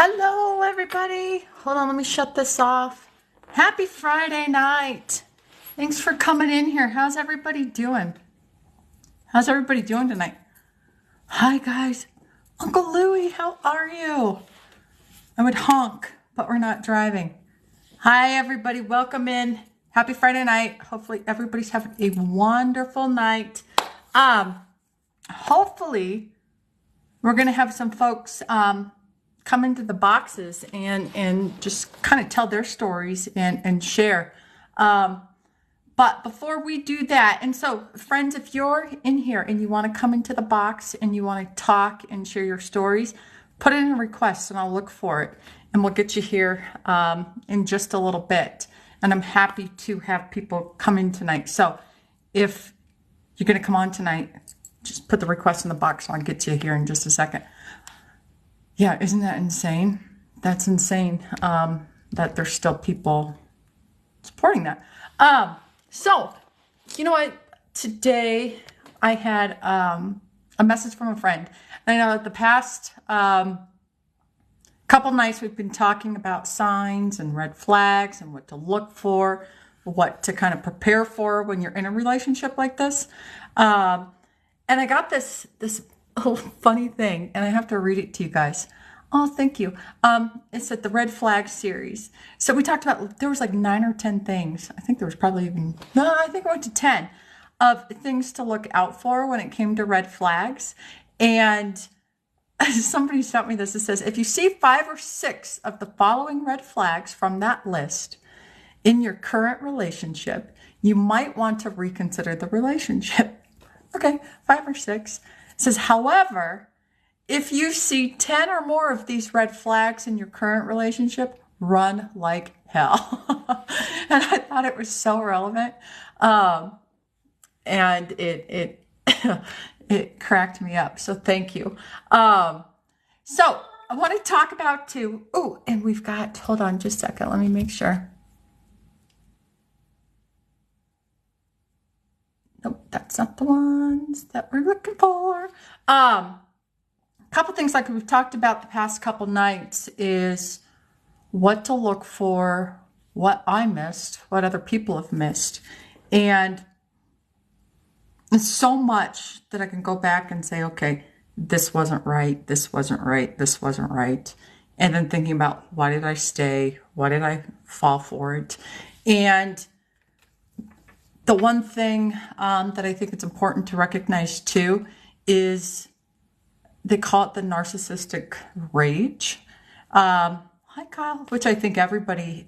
Hello, everybody. Hold on, let me shut this off. Happy Friday night. Thanks for coming in here. How's everybody doing? How's everybody doing tonight? Hi, guys. Uncle Louie, how are you? I would honk, but we're not driving. Hi, everybody. Welcome in. Happy Friday night. Hopefully, everybody's having a wonderful night. Hopefully, we're going to have some folks come into the boxes and just kind of tell their stories and share. But before we do that, and so friends, if you're in here and you want to come into the box and you want to talk and share your stories, put in a request and I'll look for it and we'll get you here in just a little bit. And I'm happy to have people come in tonight. So if you're going to come on tonight, just put the request in the box. I'll get you here in just a second. Yeah, isn't that insane? That's insane that there's still people supporting that. So, you know what? Today I had a message from a friend. And I know that the past couple nights we've been talking about signs and red flags and what to look for, what to kind of prepare for when you're in a relationship like this. And I got this little funny thing, and I have to read it to you guys. Oh, thank you. It's at the Red Flag series. So we talked about, there was like 9 or 10 things. I think there was probably even, no, I think I went to 10 of things to look out for when it came to red flags. And somebody sent me this. It says, if you see 5 or 6 of the following red flags from that list in your current relationship, you might want to reconsider the relationship. Okay, 5 or 6. It says, however, if you see 10 or more of these red flags in your current relationship, run like hell. And I thought it was so relevant. And it it cracked me up. So thank you. So I want to talk about too. Oh, and we've got, hold on just a second. Let me make sure. Nope, that's not the ones that we're looking for. Couple things like we've talked about the past couple nights is what to look for, what I missed, what other people have missed. And it's so much that I can go back and say, okay, this wasn't right, this wasn't right, this wasn't right. And then thinking about, why did I stay? Why did I fall for it? And the one thing that I think it's important to recognize too is they call it the narcissistic rage. Hi, Kyle, which I think everybody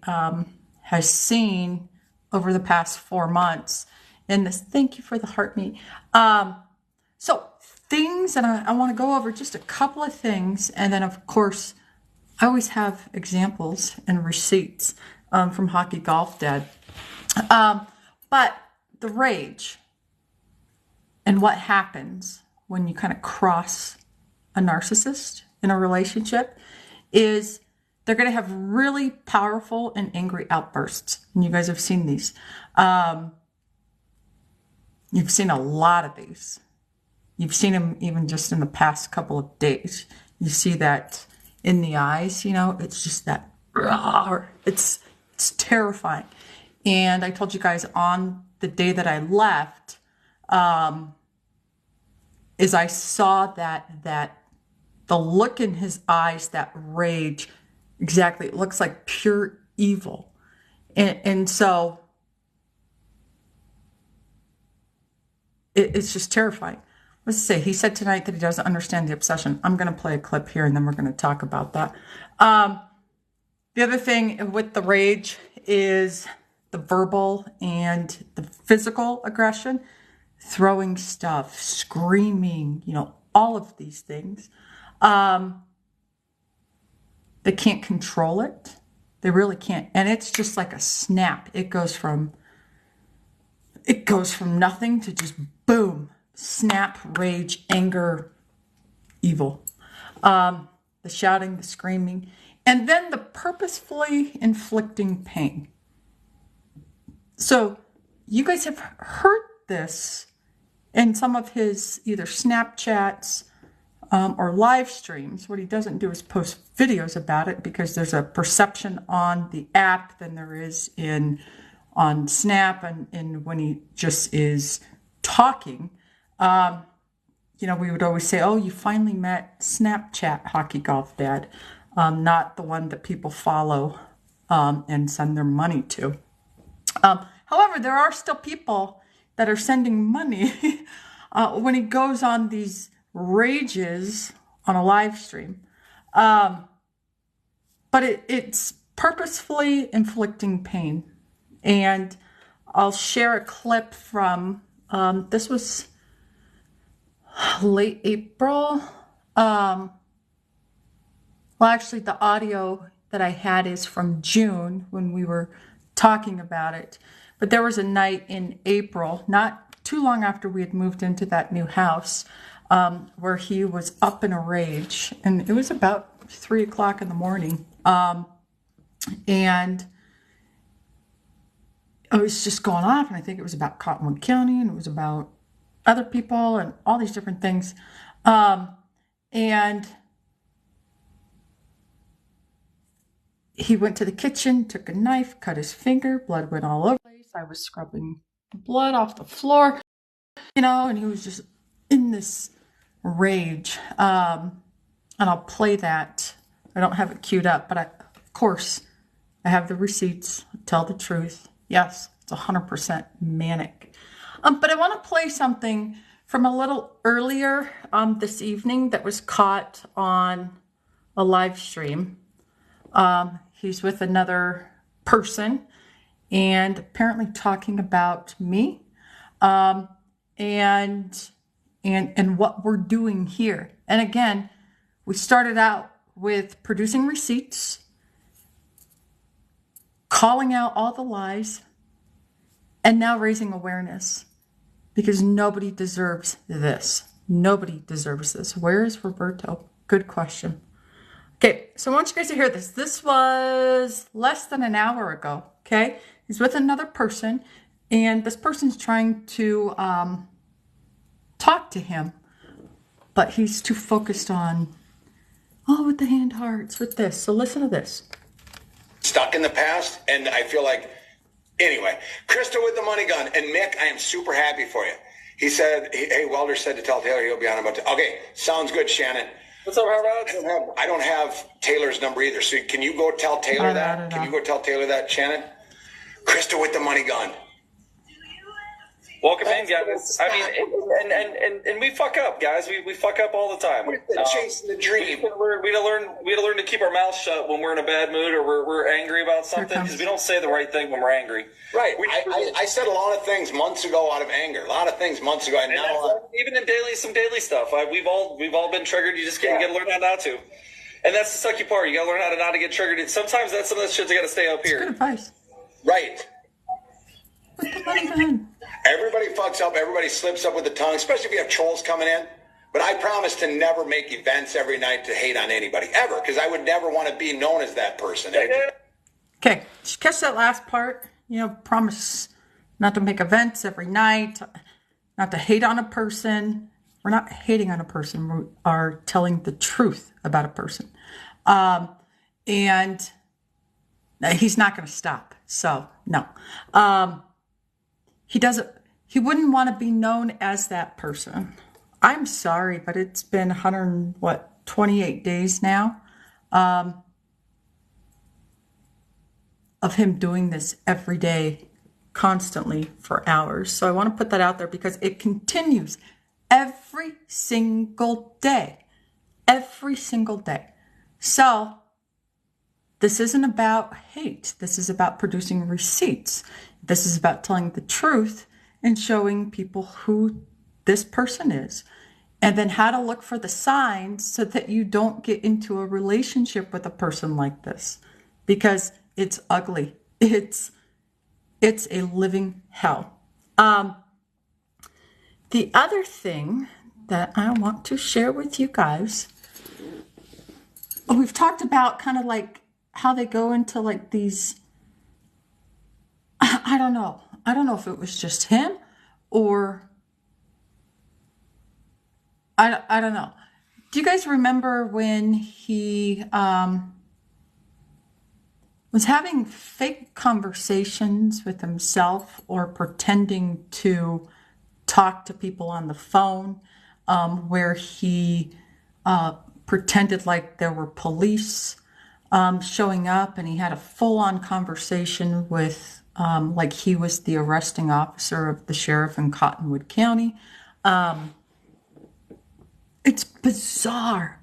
has seen over the past 4 months. And this, thank you for the heart me. So things, and I want to go over just a couple of things. And then, of course, I always have examples and receipts from Hockey Golf Dad. But the rage and what happens when you kind of cross a narcissist in a relationship is they're going to have really powerful and angry outbursts. And you guys have seen these. You've seen a lot of these. You've seen them even just in the past couple of days. You see that in the eyes, you know, it's just that, it's terrifying. And I told you guys on the day that I left, is I saw that the look in his eyes, that rage, exactly, it looks like pure evil. And so it's just terrifying. Let's say he said tonight that he doesn't understand the obsession. I'm going to play a clip here and then we're going to talk about that. The other thing with the rage is the verbal and the physical aggression, throwing stuff, screaming, you know, all of these things. They can't control it. They really can't. And it's just like a snap. It goes from nothing to just boom, snap, rage, anger, evil. The shouting, the screaming, and then the purposefully inflicting pain. So you guys have heard this in some of his either Snapchats, or live streams. What he doesn't do is post videos about it, because there's a perception on the app than there is on Snap, and when he just is talking. We would always say, oh, you finally met Snapchat Hockey Golf Dad, not the one that people follow and send their money to. However, there are still people that are sending money when he goes on these rages on a live stream. But it's purposefully inflicting pain. And I'll share a clip from, this was late April. Well, actually, the audio that I had is from June when we were talking about it. But there was a night in April, not too long after we had moved into that new house, where he was up in a rage. And it was about 3 o'clock in the morning. And it was just going off. And I think it was about Cottonwood County, and it was about other people and all these different things. And he went to the kitchen, took a knife, cut his finger, blood went all over the place. I was scrubbing blood off the floor, and he was just in this rage. And I'll play that. I don't have it queued up, but of course, I have the receipts. Tell the truth. Yes, it's 100% manic. But I want to play something from a little earlier this evening that was caught on a live stream. He's with another person and apparently talking about me and what we're doing here. And again, we started out with producing receipts, calling out all the lies, and now raising awareness, because nobody deserves this. Nobody deserves this. Where is Roberto? Good question. Okay, so I want you guys to hear this. This was less than an hour ago, okay? He's with another person, and this person's trying to talk to him, but he's too focused on, with the hand hearts, with this. So listen to this. Stuck in the past, and I feel like, anyway, Krista with the money gun, and Mick, I am super happy for you. He said, hey, Welder said to tell Taylor he'll be on about okay, sounds good, Shannon. What's up, Harvard? I don't have Taylor's number either, so can you go tell Taylor that? Can you go tell Taylor that, Shannon? Krista with the money gun. Welcome in, guys. I mean, and we fuck up, guys. We fuck up all the time. We're chasing the dream. We had to learn to keep our mouths shut when we're in a bad mood or we're angry about something, because we don't say the right thing when we're angry. Right. I said a lot of things months ago out of anger. A lot of things months ago, and now even in some daily stuff. We've all been triggered. You just got to learn how not to. And that's the sucky part. You got to learn how to not to get triggered. Sometimes that's some of the shit that got to stay up here. Good advice. Right. Put the money gun. Everybody fucks up. Everybody slips up with the tongue, especially if you have trolls coming in. But I promise to never make events every night to hate on anybody, ever, because I would never want to be known as that person. Okay, just catch that last part. Promise not to make events every night, not to hate on a person. We're not hating on a person. We are telling the truth about a person. And he's not going to stop. So, no. He wouldn't want to be known as that person. I'm sorry, but it's been 28 days now of him doing this every day, constantly for hours. So I want to put that out there because it continues every single day. Every single day. So this isn't about hate. This is about producing receipts. This is about telling the truth and showing people who this person is, and then how to look for the signs so that you don't get into a relationship with a person like this, because it's ugly. It's a living hell. The other thing that I want to share with you guys, we've talked about kind of like how they go into like these, I don't know if it was just him or I don't know. Do you guys remember when he was having fake conversations with himself or pretending to talk to people on the phone, where he pretended like there were police showing up, and he had a full-on conversation with like he was the arresting officer of the sheriff in Cottonwood County. It's bizarre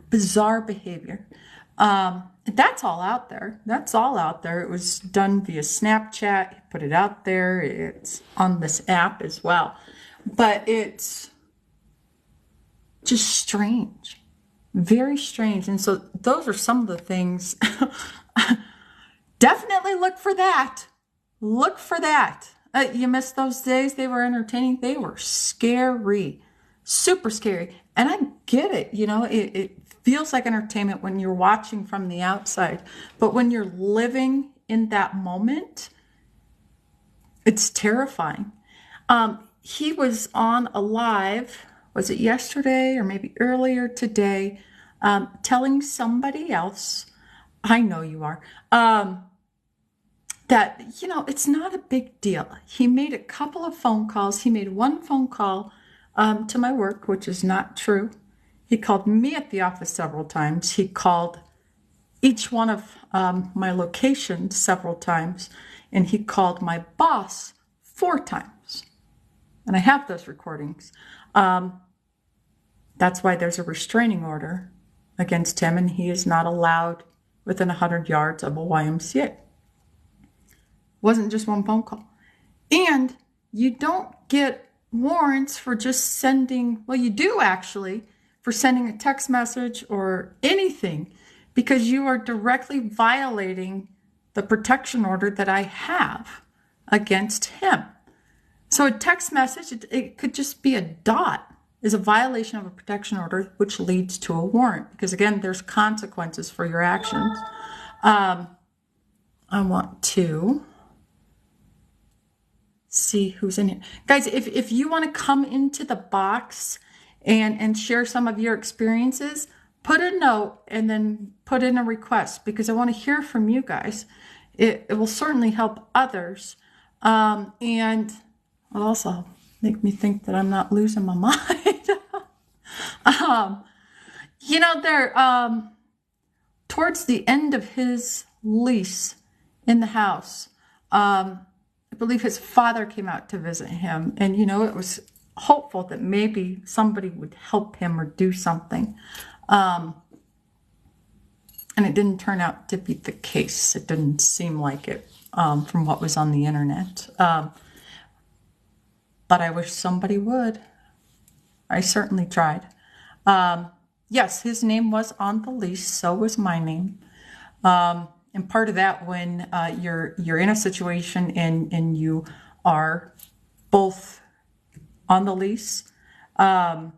behavior. That's all out there. That's all out there. It was done via Snapchat. He put it out there. It's on this app as well. But it's just strange. Very strange. And so those are some of the things. Definitely look for that. Look for that. You missed those days. They were entertaining. They were scary. Super scary. And I get it. You know, it feels like entertainment when you're watching from the outside. But when you're living in that moment, it's terrifying. He was on a live, was it yesterday or maybe earlier today, telling somebody else, I know you are, that, you know, it's not a big deal. He made a couple of phone calls. He made one phone call to my work, which is not true. He called me at the office several times. He called each one of my locations several times, and he called my boss 4 times. And I have those recordings. That's why there's a restraining order against him, and he is not allowed within 100 yards of a YMCA. Wasn't just one phone call. And you don't get warrants for just sending, well, you do actually, for sending a text message or anything, because you are directly violating the protection order that I have against him. So a text message, it could just be a dot, is a violation of a protection order, which leads to a warrant. Because again, there's consequences for your actions. I want to see who's in here. Guys, if you want to come into the box and share some of your experiences, put a note and then put in a request, because I want to hear from you guys. It will certainly help others. And it'll also make me think that I'm not losing my mind. You know, there, towards the end of his lease in the house, I believe his father came out to visit him. And, you know, it was hopeful that maybe somebody would help him or do something. And it didn't turn out to be the case. It didn't seem like it from what was on the internet. But I wish somebody would. I certainly tried. Yes, his name was on the lease. So was my name. And part of that, when you're in a situation and you are both on the lease, yeah,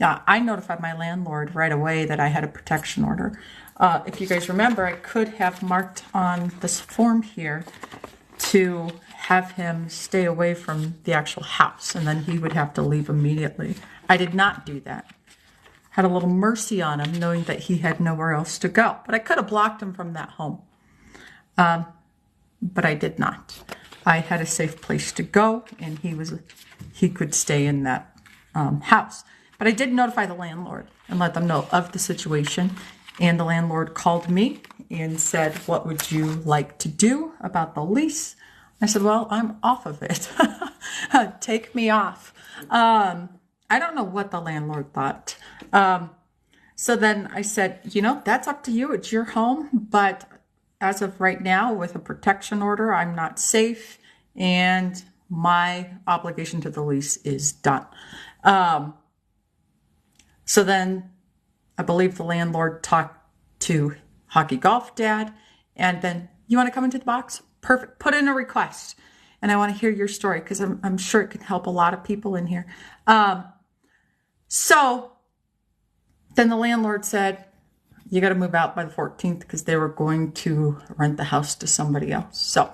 I notified my landlord right away that I had a protection order. If you guys remember, I could have marked on this form here to have him stay away from the actual house, and then he would have to leave immediately. I did not do that. Had a little mercy on him, knowing that he had nowhere else to go. But I could have blocked him from that home. But I did not. I had a safe place to go, and he could stay in that house. But I did notify the landlord and let them know of the situation. And the landlord called me and said, "What would you like to do about the lease?" I said, "Well, I'm off of it. Take me off." I don't know what the landlord thought. So then I said, you know, that's up to you. It's your home. But as of right now, with a protection order, I'm not safe. And my obligation to the lease is done. So then I believe the landlord talked to Hockey Golf Dad. And then, you want to come into the box? Perfect. Put in a request. And I want to hear your story, because I'm sure it can help a lot of people in here. So then the landlord said, you got to move out by the 14th, because they were going to rent the house to somebody else. So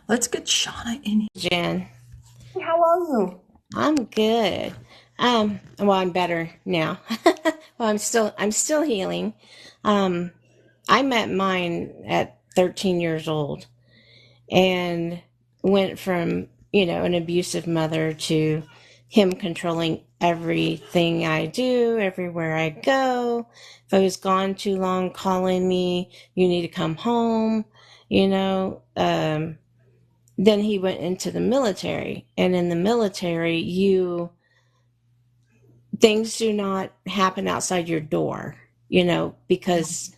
let's get Shauna in here. Jen, How are you? I'm good. Well, I'm better now. Well, I'm still healing. Um, I met mine at 13 years old and went from, an abusive mother to him controlling everything I do, everywhere I go. If I was gone too long, calling me, you need to come home, you know. Then he went into the military, and in the military, things do not happen outside your door, because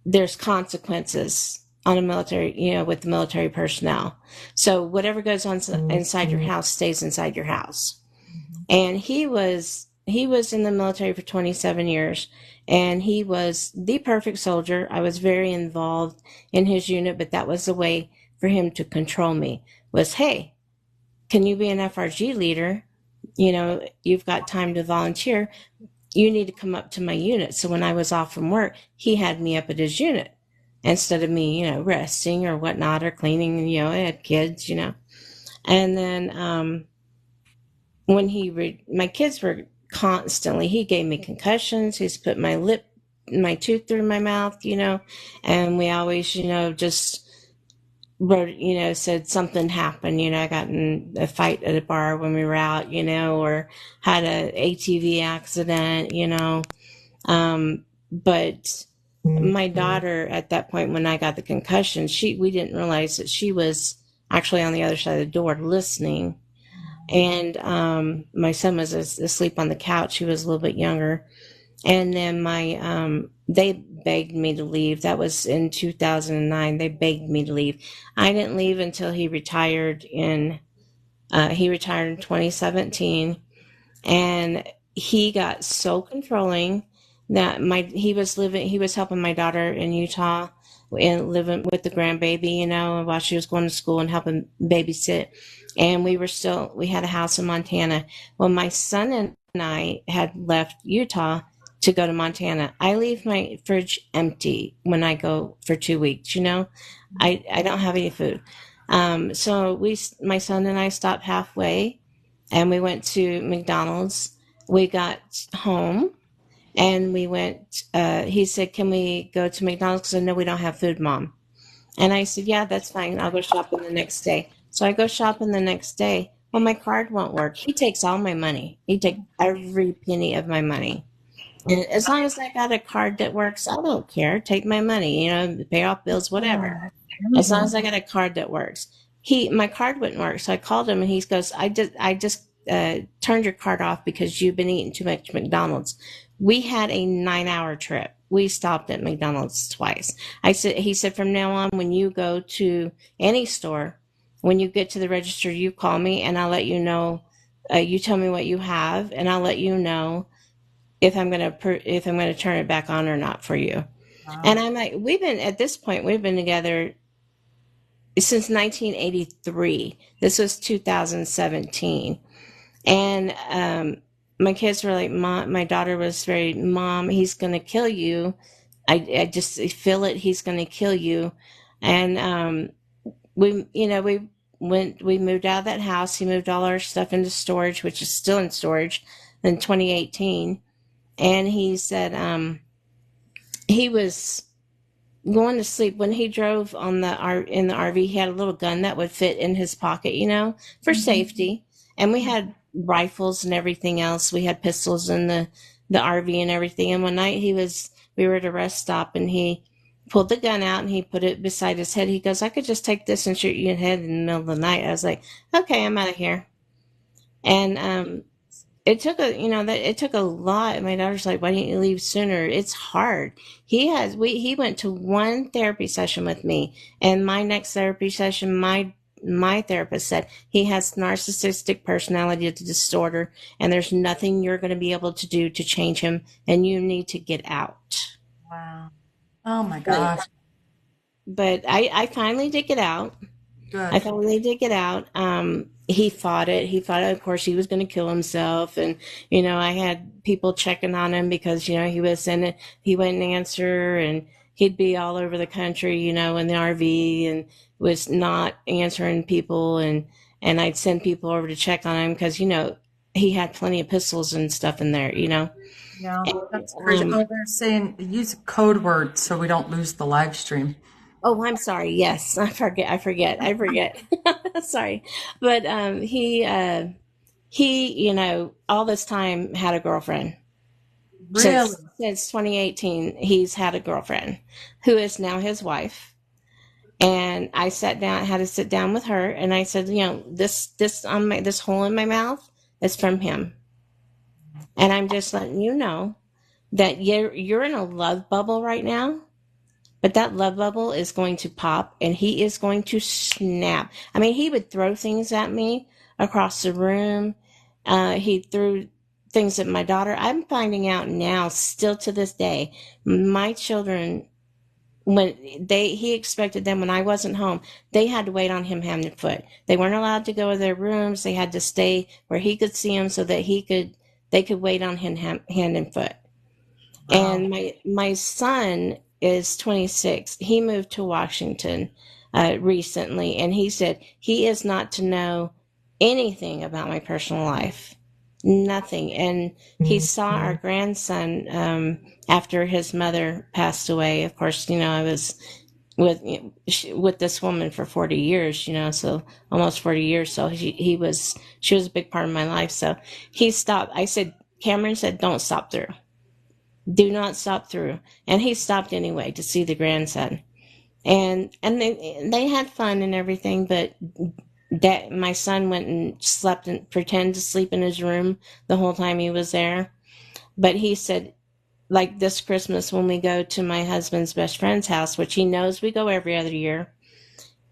there's consequences on a military, with the military personnel. So whatever goes on inside your house stays inside your house. And he was in the military for 27 years, and he was the perfect soldier. I was very involved in his unit, but that was the way for him to control me. Was, hey, can you be an FRG leader? You've got time to volunteer. You need to come up to my unit. So when I was off from work, he had me up at his unit instead of me, resting or whatnot or cleaning. I had kids. And then when my kids were constantly, he gave me concussions. He's put my tooth through my mouth, and we always, just wrote, said something happened. I got in a fight at a bar when we were out, or had a ATV accident, but my daughter at that point, when I got the concussion, we didn't realize that she was actually on the other side of the door listening. And my son was asleep on the couch. He was a little bit younger. And then they begged me to leave. That was in 2009. They begged me to leave. I didn't leave until he retired in 2017. And he got so controlling that he was helping my daughter in Utah and living with the grandbaby, while she was going to school and helping babysit. And we had a house in Montana. Well, my son and I had left Utah to go to Montana. I leave my fridge empty when I go for 2 weeks, I don't have any food. So my son and I stopped halfway and we went to McDonald's. We got home and we went, he said, can we go to McDonald's? Because I know we don't have food, Mom. And I said, yeah, that's fine. I'll go shopping the next day. So I go shopping the next day. Well, my card won't work. He takes all my money. He takes every penny of my money. And as long as I got a card that works, I don't care. Take my money, pay off bills, whatever. As long as I got a card that works. My card wouldn't work. So I called him and he goes, I just turned your card off because you've been eating too much McDonald's. We had a 9-hour trip. We stopped at McDonald's twice. He said, from now on, when you go to any store, when you get to the register, you call me and I'll let you know. You tell me what you have, and I'll let you know if I'm gonna turn it back on or not for you. Wow. And I'm like, we've been together since 1983. This was 2017, and my kids were like, Mom. My daughter was very, Mom, he's gonna kill you. I just feel it. He's gonna kill you, and we moved out of that house. He moved all our stuff into storage, which is still in storage, in 2018. And he said he was going to sleep when he drove in the RV. He had a little gun that would fit in his pocket, for safety. And we had rifles and everything else. We had pistols in the RV and everything. And one night we were at a rest stop and he pulled the gun out and he put it beside his head. He goes, I could just take this and shoot you in the head in the middle of the night. I was like, okay, I'm out of here. And it took a lot. My daughter's like, why didn't you leave sooner? It's hard. He went to one therapy session with me, and my next therapy session, my therapist said he has narcissistic personality disorder, and there's nothing you're going to be able to do to change him, and you need to get out. Wow. Oh my gosh. But I finally did get out. Good. I finally did get out. He fought it. Of course, he was going to kill himself. And, I had people checking on him because, he wouldn't answer, and he'd be all over the country, in the RV, and was not answering people. And I'd send people over to check on him because, he had plenty of pistols and stuff in there, Yeah, And that's crazy. Oh, they're saying use a code word so we don't lose the live stream. oh, I'm sorry. Yes, I forget. Sorry, but he, all this time had a girlfriend. Really? Since 2018, he's had a girlfriend who is now his wife. And I sat down, had to sit down with her, and I said, this hole in my mouth is from him, and I'm just letting you know that you're in a love bubble right now, but that love bubble is going to pop, and he is going to snap. I mean, he would throw things at me across the room. He threw things at my daughter. I'm finding out now, still to this day, my children, when he expected them when I wasn't home, they had to wait on him hand and foot. They weren't allowed to go to their rooms. They had to stay where he could see them so that they could wait on him hand and foot. Wow. And my son is 26. He moved to Washington recently, and he said he is not to know anything about my personal life, nothing. And he saw our grandson after his mother passed away. Of course, I was with this woman for 40 years, so almost 40 years. So she was a big part of my life. So he stopped. I said, Cameron said, don't stop through. Do not stop through. And he stopped anyway to see the grandson. And they had fun and everything, but my son went and slept and pretended to sleep in his room the whole time he was there. But he said, like this Christmas when we go to my husband's best friend's house, which he knows we go every other year,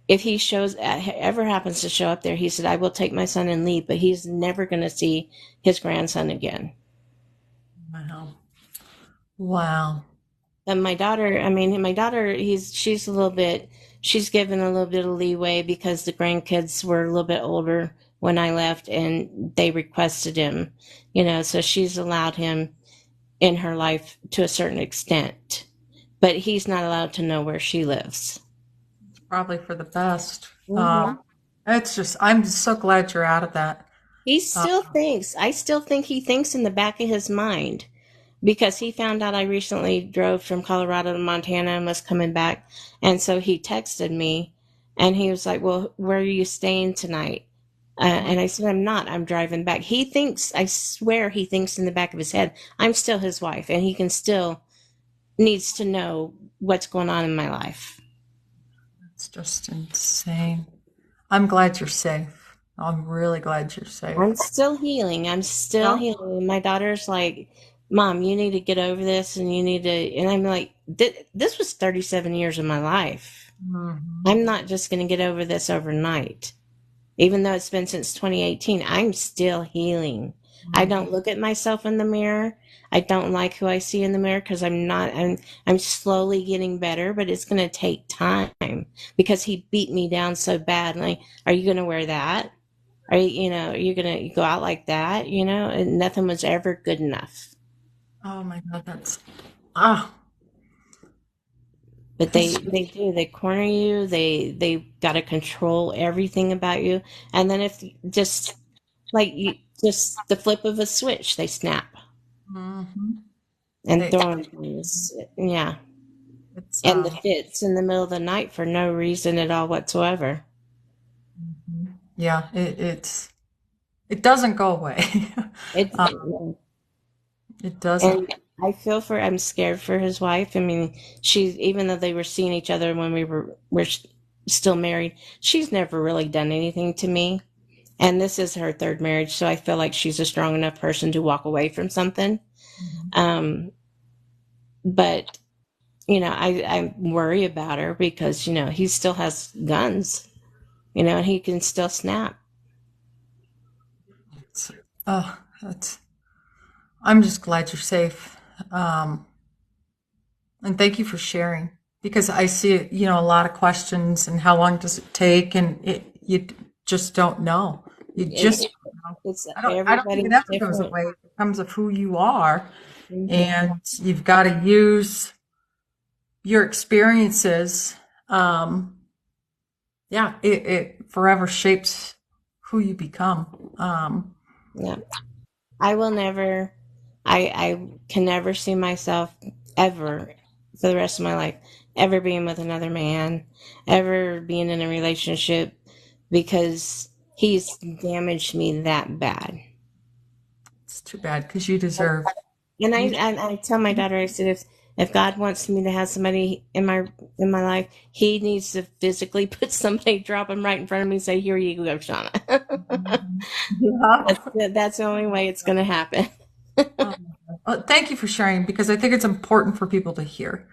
if he ever happens to show up there, he said, I will take my son and leave, but he's never going to see his grandson again. Wow. Wow. And my daughter, she's given a little bit of leeway because the grandkids were a little bit older when I left and they requested him, so she's allowed him in her life to a certain extent, but he's not allowed to know where she lives. Probably for the best. Mhm. I'm just so glad you're out of that. I still think he thinks in the back of his mind because he found out I recently drove from Colorado to Montana and was coming back. And so he texted me and he was like, well, where are you staying tonight? And I said, I'm not. I'm driving back. I swear he thinks in the back of his head, I'm still his wife and he needs to know what's going on in my life. It's just insane. I'm glad you're safe. I'm really glad you're safe. I'm still healing. My daughter's like, Mom, you need to get over this and and I'm like, this was 37 years of my life. Mhm. I'm not just going to get over this overnight. Even though it's been since 2018, I'm still healing. I don't look at myself in the mirror. I don't like who I see in the mirror because I'm slowly getting better, but it's going to take time because he beat me down so bad. Like, are you going to wear that? Are you going to go out like that? And nothing was ever good enough. Oh my God, that's But they corner you. They got to control everything about you. And then if just just the flip of a switch, they snap mhm. and They- throw things. Yeah. it's And the fits in the middle of the night for no reason at all whatsoever. yeah, it doesn't go away. It, It doesn't. and I'm scared for his wife. I mean, even though they were seeing each other when we're still married, she's never really done anything to me. And this is her third marriage, so I feel like she's a strong enough person to walk away from something. But I worry about her because he still has guns, and he can still snap. Oh, I'm just glad you're safe. Um, and thank you for sharing because I see, a lot of questions and how long does it take? And you just don't know. You just, It's I don't think it everybody's ever goes different. away. It becomes of who you are. Mhm. And you've got to use your experiences. Yeah, it forever shapes who you become. Yeah, I will never I can never see myself ever for the rest of my life ever being with another man, ever being in a relationship because he's damaged me that bad. It's too bad because you deserve. And You. I tell my daughter, I said, if God wants me to have somebody in my life, He needs to physically put somebody, drop them right in front of me, and say, "Here you go, Shauna." Yeah. That's the only way it's going to happen. Well, thank you for sharing because I think it's important for people to hear.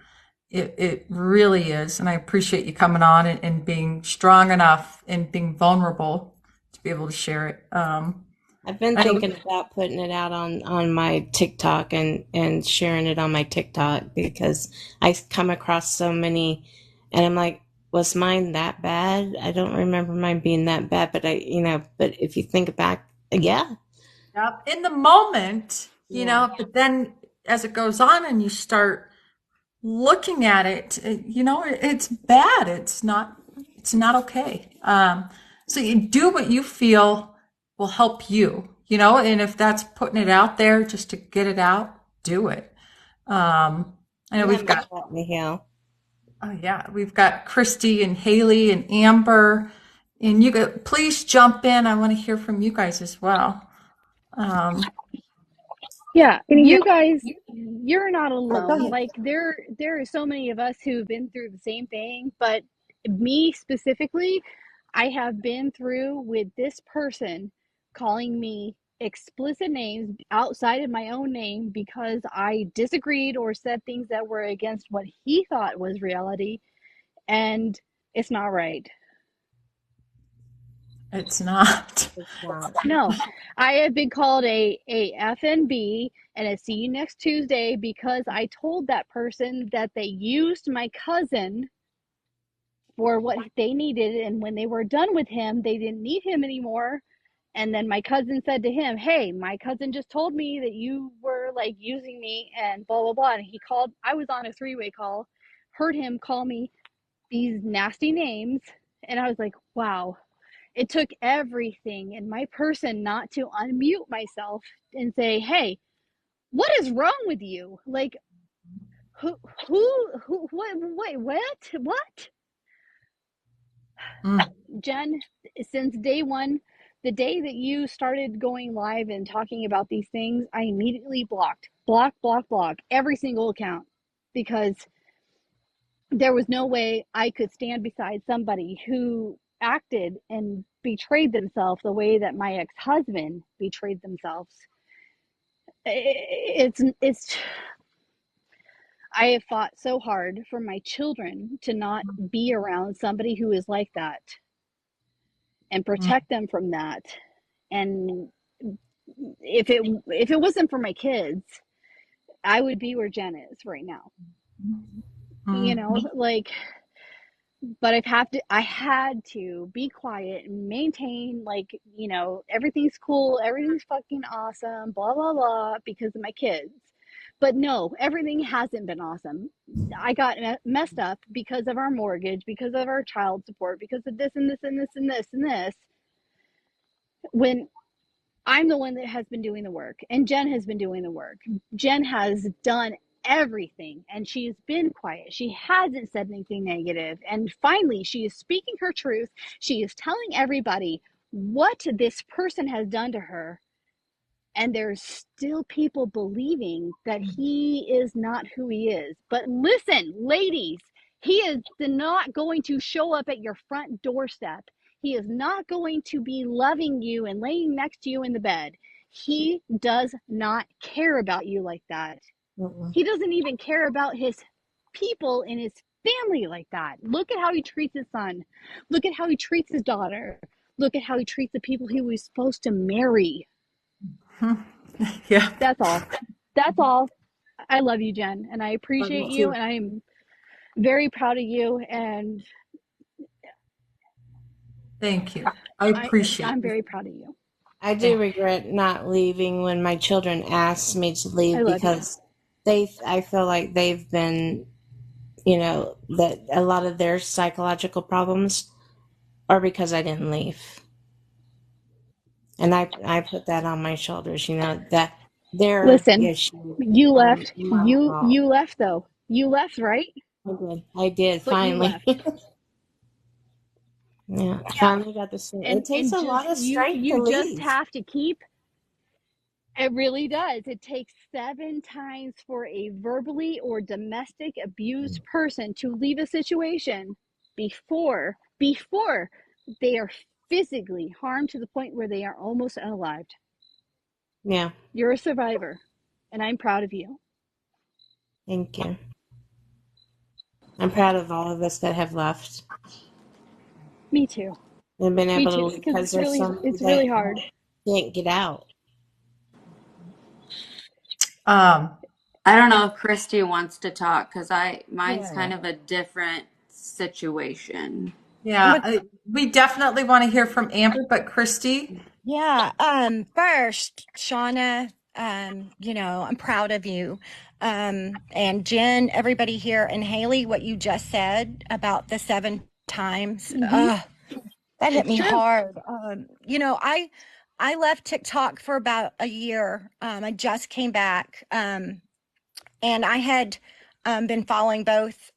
It really is. And I appreciate you coming on and being strong enough and being vulnerable to be able to share it. I've been I know. thinking about putting it out on my TikTok and sharing it on my TikTok because I come across so many, and I'm like, was mine that bad? I don't remember mine being that bad, but but if you think back, yeah, Yep. In the moment, yeah, but then as it goes on and you start looking at it, it's bad. It's not okay. So you do what you feel will help you, and if that's putting it out there just to get it out, do it. I know I'm we've not mad got, at me, Hill. oh yeah, we've got Christy and Haley and Amber, and please jump in. I want to hear from you guys as well. Um, Yeah, you, you guys, you're not Oh, go alone. ahead. Like there are so many of us who've been through the same thing, but me specifically, I have been through with this person calling me explicit names outside of my own name because I disagreed or said things that were against what he thought was reality, and it's not right. it's not. It's not. No, I have been called a FNB and a see you next Tuesday because I told that person that they used my cousin for what they needed, and when they were done with him, they didn't need him anymore. And then my cousin said to him, "Hey, my cousin just told me that you were like using me and blah blah blah." And he called. I was on a three-way call, heard him call me these nasty names, and I was like, "Wow." It took everything in my person not to unmute myself and say, "Hey, what is wrong with you? Like, what, wait, what?" Mm, Jen, since day one, the day that you started going live and talking about these things, I immediately block every single account because there was no way I could stand beside somebody who acted and betrayed themselves the way that my ex-husband betrayed themselves. It's I have fought so hard for my children to not be around somebody who is like that and mm, protect them from that. And if it wasn't for my kids, I would be where Jen is right now. You mm, know, like, but I had to be quiet and maintain, like, everything's cool, everything's fucking awesome, blah blah blah, because of my kids. But no, everything hasn't been awesome. I got messed up because of our mortgage, because of our child support, because of this and this and this and this and this, when I'm the one that has been doing the work, and Jen has been doing the work. Jen has done everything, and she's been quiet. She hasn't said anything negative. And finally, she is speaking her truth. She is telling everybody what this person has done to her. And there's still people believing that he is not who he is. But listen, ladies, he is not going to show up at your front doorstep. He is not going to be loving you and laying next to you in the bed. He does not care about you like that. Mm-mm. He doesn't even care about his people in his family like that. Look at how he treats his son. Look at how he treats his daughter. Look at how he treats the people he was supposed to marry. mm. Yeah. That's all. That's all. I love you, Jen, and I Love appreciate you you, too. and I'm very proud of you, and Thank you. I I appreciate I'm it. very proud of you. I do regret not leaving when my children asked me to I leave love you. because I feel like they've been, that a lot of their psychological problems are because I didn't leave. And I put that on my shoulders, that There, Listen, yeah, she, you left. my fault. You left though. You left, right? I did But you finally. left. Yeah, Yeah. finally got the strength. It takes And a lot just of strength to you just leave. have to keep. It really does. It takes 7 times for a verbally or domestic abused person to leave a situation before they are physically harmed to the point where they are almost unalived. Yeah, You're a survivor, and I'm proud of you. thank you. I'm proud of all of us that have left Me too. and been Me able to too. leave Because because there's so many it's really that hard. can't get out. Um, I don't know if Christy wants to talk because mine's Yeah. kind of a different situation. yeah, we definitely want to hear from Amber, but Christy, Yeah. First, Shauna, I'm proud of you. And Jen, everybody here, and Haley, what you just said about the 7 times, that hit It's me true. hard. I left TikTok for about a year. I just came back, and I had been following both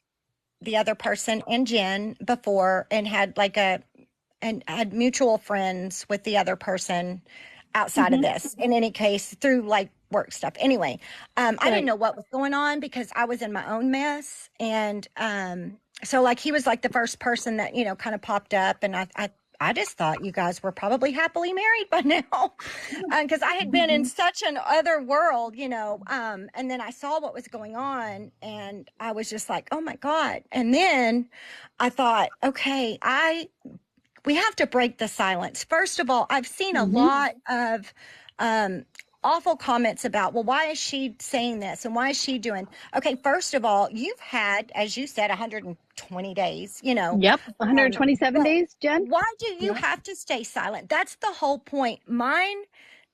the other person and Jen before, and had mutual friends with the other person outside of this. In any case, through like work stuff. Anyway, I didn't know what was going on because I was in my own mess, and so like he was like the first person that kind of popped up, and I just thought you guys were probably happily married by now, because I had been in such an other world, and then I saw what was going on, and I was just like, oh my God. And then I thought, okay, we have to break the silence. First of all, I've seen a lot of awful comments about, well, why is she saying this and why is she doing? Okay, first of all, you've had, as you said, 120 days, Yep. 127 but days, Jen. why do you have to stay silent? That's the whole point.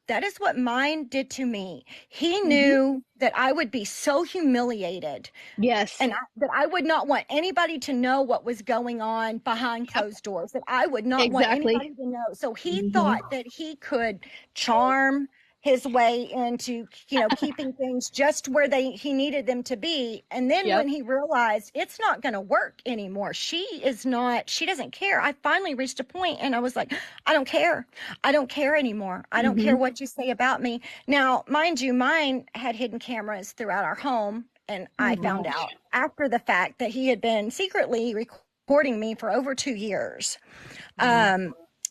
That is what mine did to me. He knew that I would be so humiliated, Yes. and that I would not want anybody to know what was going on behind closed doors, that I would not want Exactly. anybody to know. So he thought that he could charm his way into, keeping things just where he needed them to be. And then when he realized it's not going to work anymore, she doesn't care. I finally reached a point and I was like, I don't care. I don't care anymore. I don't care what you say about me. Now, mind you, mine had hidden cameras throughout our home. And I found out after the fact that he had been secretly recording me for over 2 years.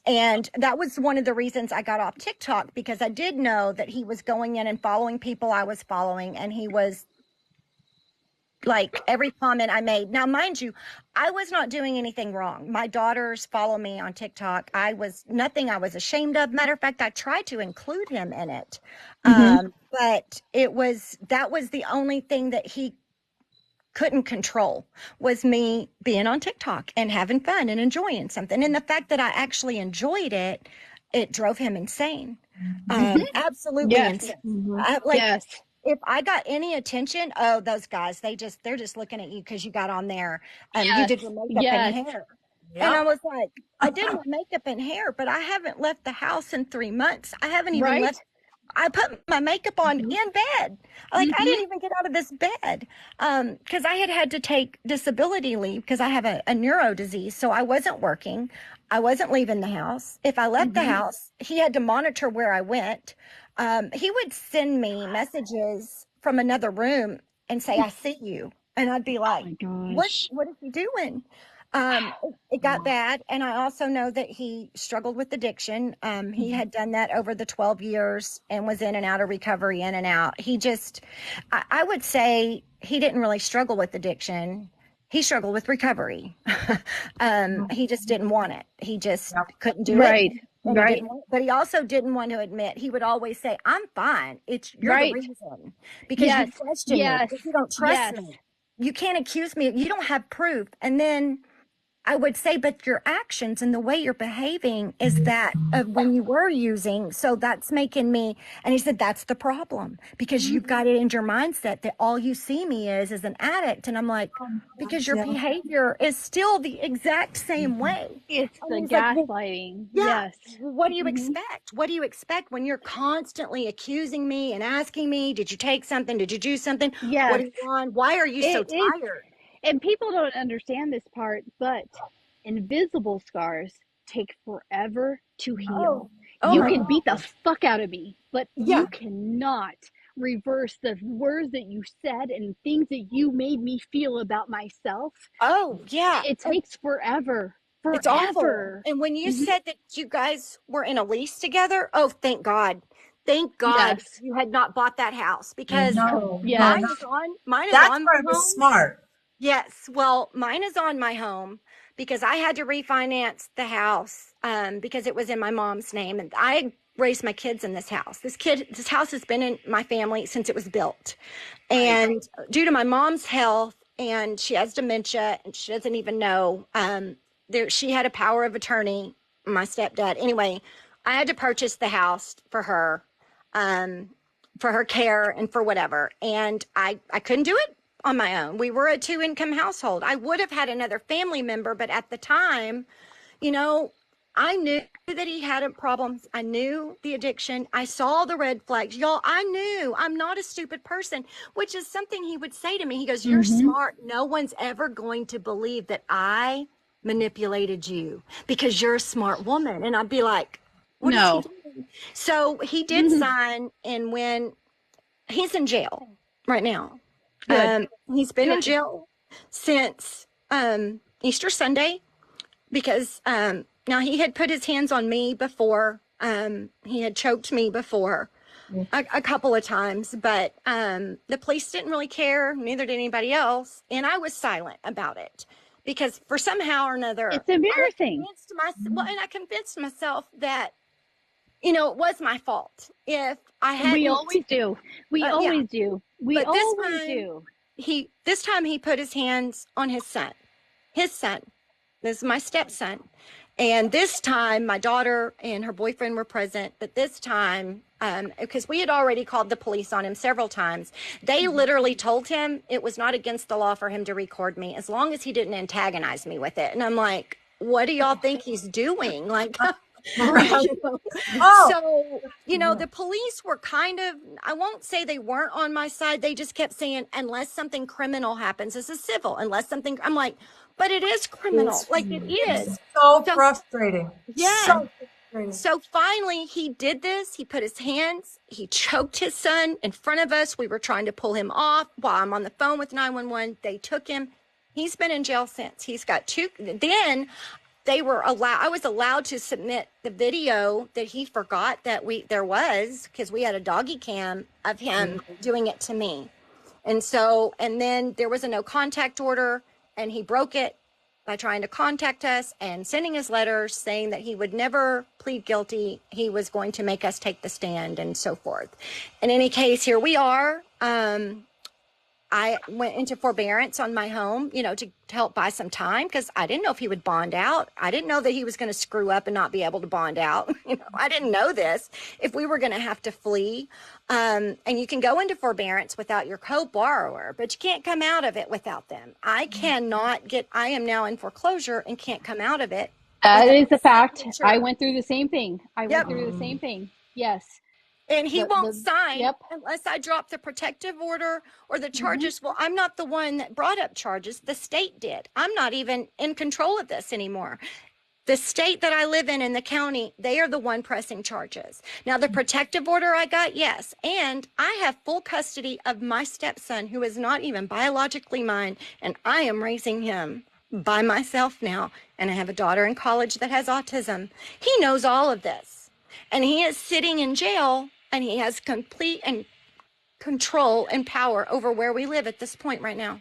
And that was one of the reasons I got off TikTok, because I did know that he was going in and following people I was following. And he was like every comment I made. Now, mind you, I was not doing anything wrong. My daughters follow me on TikTok. Nothing I was ashamed of. Matter of fact, I tried to include him in it. But that was the only thing that he couldn't control, was me being on TikTok and having fun and enjoying something. And the fact that I actually enjoyed it, it drove him insane. Absolutely insane. Yes. If I got any attention, oh, those guys, they're just looking at you because you got on there and you did your makeup and hair. And I was like, I did my makeup and hair, but I haven't left the house in 3 months. I haven't even left. I put my makeup on in bed. Like I didn't even get out of this bed, because I had to take disability leave because I have a neuro disease. So I wasn't working. I wasn't leaving the house. If I left the house, he had to monitor where I went. He would send me messages from another room and say, I see you. And I'd be like, what is he doing? It got bad. And I also know that he struggled with addiction. He had done that over the 12 years and was in and out of recovery, in and out. I would say he didn't really struggle with addiction. He struggled with recovery. He just didn't want it. He just couldn't do it. Right. But he also didn't want to admit. He would always say, I'm fine. You're the reason. Because you question me. Because you don't trust me. You can't accuse me. You don't have proof. And then I would say, but your actions and the way you're behaving is that of when you were using. So that's making me, and he said, that's the problem because you've got it in your mindset that all you see me is an addict. And I'm like, because your behavior is still the exact same way. It's the he's like, well, gaslighting. yeah. Yes. What do you expect? What do you expect when you're constantly accusing me and asking me, did you take something? Did you do something? Yes. What are you on? Why are you so tired? And people don't understand this part, but invisible scars take forever to heal. You can beat the fuck out of me, but you cannot reverse the words that you said and things that you made me feel about myself. Oh, yeah. It takes forever. It's awful. And when you said that you guys were in a lease together, oh, thank God. Thank God you had not bought that house because mine is on my home. Smart. Yes. Well, mine is on my home because I had to refinance the house because it was in my mom's name. And I raised my kids in this house. This house has been in my family since it was built. And due to my mom's health, and she has dementia and she doesn't even know, she had a power of attorney, my stepdad. Anyway, I had to purchase the house for her care and for whatever. And I couldn't do it on my own. We were a 2-income household. I would have had another family member, but at the time, I knew that he had problems. I knew the addiction. I saw the red flags. Y'all, I knew I'm not a stupid person, which is something he would say to me. He goes, you're smart. No one's ever going to believe that I manipulated you because you're a smart woman. And I'd be like, what is he doing? So he did sign, and when he's in jail right now. He's been in jail since Easter Sunday because now he had put his hands on me before. He had choked me before a couple of times, but the police didn't really care. Neither did anybody else. And I was silent about it because for somehow or another, it's embarrassing. I convinced myself that, it was my fault. If I had, we always do. We always do. This time he put his hands on his son. This is my stepson. And this time my daughter and her boyfriend were present, but this time, because we had already called the police on him several times, they literally told him it was not against the law for him to record me as long as he didn't antagonize me with it. And I'm like, what do y'all think he's doing? Like, So, the police were kind of, I won't say they weren't on my side. They just kept saying, unless something criminal happens, this is civil. Unless something, I'm like, but it is criminal. It is. So frustrating. Yeah. So finally he did this. He put his hands, he choked his son in front of us. We were trying to pull him off while I'm on the phone with 911. They took him. He's been in jail since. He's got 2. Then I was allowed to submit the video that he forgot that there was, because we had a doggy cam of him doing it to me. And then there was a no contact order, and he broke it by trying to contact us and sending us letters saying that he would never plead guilty. He was going to make us take the stand and so forth. In any case, here we are. I went into forbearance on my home, to help buy some time because I didn't know if he would bond out. I didn't know that he was going to screw up and not be able to bond out. I didn't know this, if we were going to have to flee. And you can go into forbearance without your co-borrower, but you can't come out of it without them. I am now in foreclosure and can't come out of it. That is a fact. I went through the same thing. Yes. And he won't sign unless I drop the protective order or the charges. Well, I'm not the one that brought up charges. The state did. I'm not even in control of this anymore. The state that I live in the county, they are the one pressing charges. Now, the protective order I got, yes. And I have full custody of my stepson, who is not even biologically mine. And I am raising him by myself now. And I have a daughter in college that has autism. He knows all of this. And he is sitting in jail. And he has complete control and power over where we live at this point right now.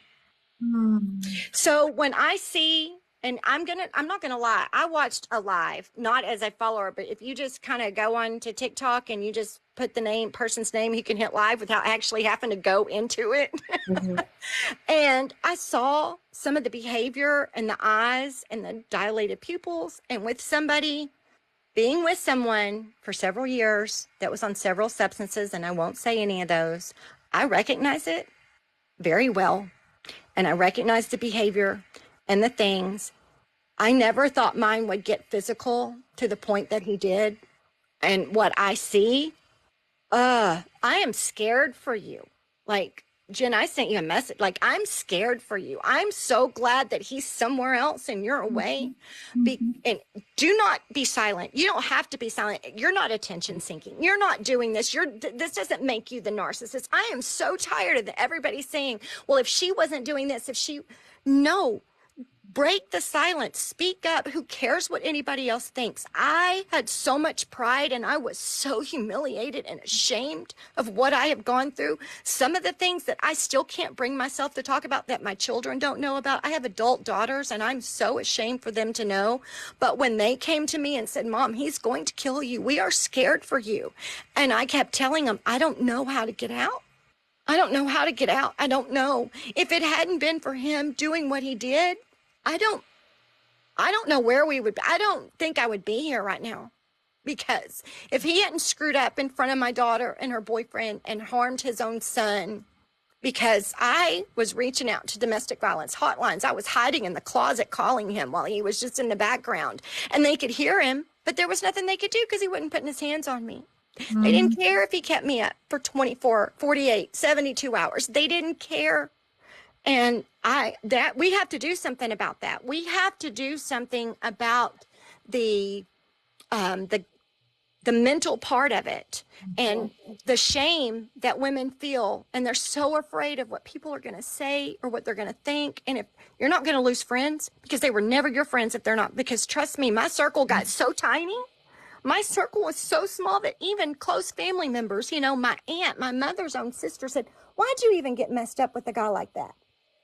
So when I see, and I'm not gonna lie, I watched a live, not as a follower, but if you just kind of go on to TikTok and you just put the person's name, he can hit live without actually having to go into it. Mhm. And I saw some of the behavior and the eyes and the dilated pupils, and being with someone for several years that was on several substances, and I won't say any of those, I recognize it very well. And I recognize the behavior and the things. I never thought mine would get physical to the point that he did. And what I see, I am scared for you. Like, Jen, I sent you a message. Like, I'm scared for you. I'm so glad that he's somewhere else and you're away. And do not be silent. You don't have to be silent. You're not attention seeking. You're not doing this. This doesn't make you the narcissist. I am so tired of everybody saying, well, if she wasn't doing this, no. Break the silence. Speak up. Who cares what anybody else thinks? I had so much pride and I was so humiliated and ashamed of what I have gone through. Some of the things that I still can't bring myself to talk about that my children don't know about. I have adult daughters and I'm so ashamed for them to know. But when they came to me and said, Mom, he's going to kill you. We are scared for you. And I kept telling them, I don't know how to get out. I don't know how to get out. I don't know. If it hadn't been for him doing what he did, I don't know where we would be. I don't think I would be here right now, because if he hadn't screwed up in front of my daughter and her boyfriend and harmed his own son, because I was reaching out to domestic violence hotlines. I was hiding in the closet calling him while he was just in the background, and they could hear him, but there was nothing they could do because he wasn't putting his hands on me. They didn't care if he kept me up for 24, 48, 72 hours. They didn't care. And we have to do something about that. We have to do something about the mental part of it and the shame that women feel. And they're so afraid of what people are going to say or what they're going to think. And if you're not going to lose friends, because they were never your friends if they're not, because trust me, my circle got so tiny. My circle was so small that even close family members, my aunt, my mother's own sister said, why'd you even get messed up with a guy like that?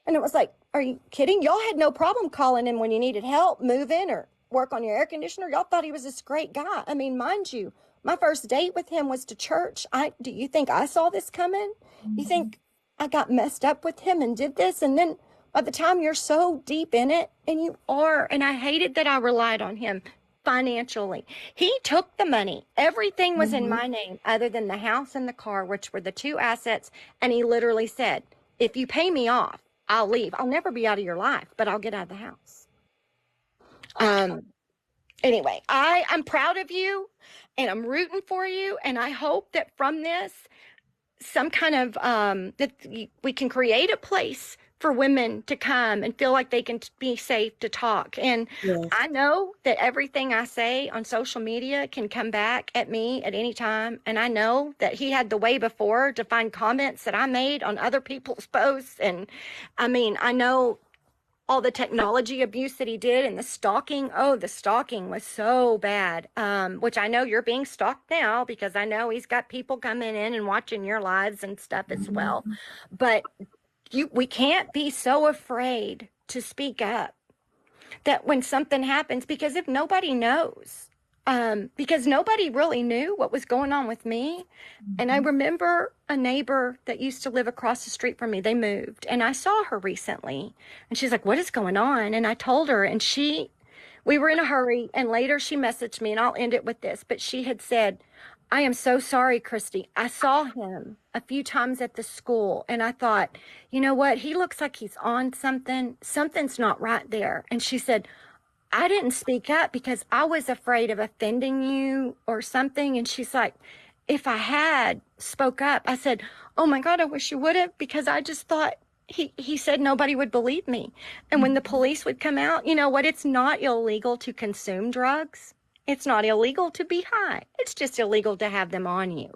And it was like, are you kidding? Y'all had no problem calling him when you needed help, move in or work on your air conditioner. Y'all thought he was this great guy. I mean, mind you, my first date with him was to church. Do you think I saw this coming? You think I got messed up with him and did this? And then by the time you're so deep in it, and you are, and I hated that I relied on him financially. He took the money. Everything was in my name other than the house and the car, which were the two assets. And he literally said, if you pay me off, I'll leave. I'll never be out of your life, but I'll get out of the house. Anyway, I'm proud of you and I'm rooting for you. And I hope that from this, some kind of, that we can create a place for women to come and feel like they can be safe to talk. And Yes. I know that everything I say on social media can come back at me at any time. And I know that he had the way before to find comments that I made on other people's posts. And I mean, I know all the technology abuse that he did and the stalking. Oh, the stalking was so bad, which I know you're being stalked now because I know he's got people coming in and watching your lives and stuff as well. But we can't be so afraid to speak up that when something happens, because if nobody knows, because nobody really knew what was going on with me. And I remember a neighbor that used to live across the street from me. They moved and I saw her recently and she's like, what is going on? And I told her, and we were in a hurry, and later she messaged me, and I'll end it with this, but she had said, I am so sorry, Christy. I saw him a few times at the school and I thought, you know what? He looks like he's on something. Something's not right there. And she said, I didn't speak up because I was afraid of offending you or something. And she's like, if I had spoke up, I said, oh my God, I wish you would have, because I just thought he said nobody would believe me. And when the police would come out, you know what? It's not illegal to consume drugs. It's not illegal to be high. It's just illegal to have them on you.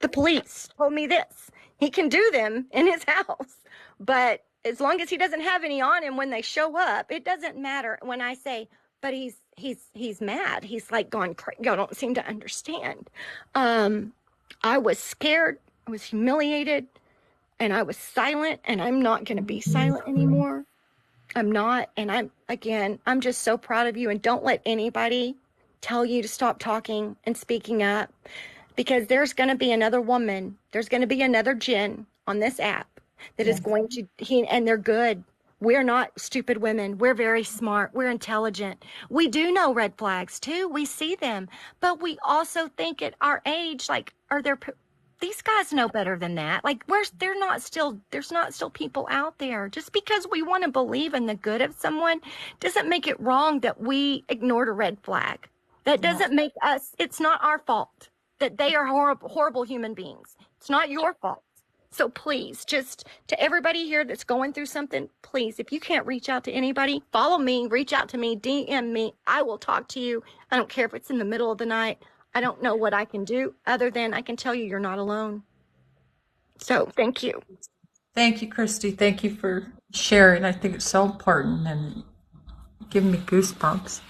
The police told me this. He can do them in his house, but as long as he doesn't have any on him when they show up, it doesn't matter. When I say, but he's mad. He's like gone crazy. Y'all don't seem to understand. I was scared. I was humiliated, and I was silent, and I'm not going to be silent anymore. I'm not. And I'm just so proud of you. And don't let anybody tell you to stop talking and speaking up, because there's going to be another woman, there's going to be another Jen on this app that is going to, and they're good. We're not stupid women. We're very smart. We're intelligent. We do know red flags too. We see them, but we also think at our age, like, these guys know better than that. Like, there's not still people out there. Just because we want to believe in the good of someone doesn't make it wrong that we ignored a red flag. That doesn't make us, it's not our fault that they are horrible human beings. It's not your fault. So please, just to everybody here that's going through something, please, if you can't reach out to anybody, follow me, reach out to me, DM me. I will talk to you. I don't care if it's in the middle of the night. I don't know what I can do other than I can tell you you're not alone. So thank you. Thank you, Christy. Thank you for sharing. I think it's so important and giving me goosebumps.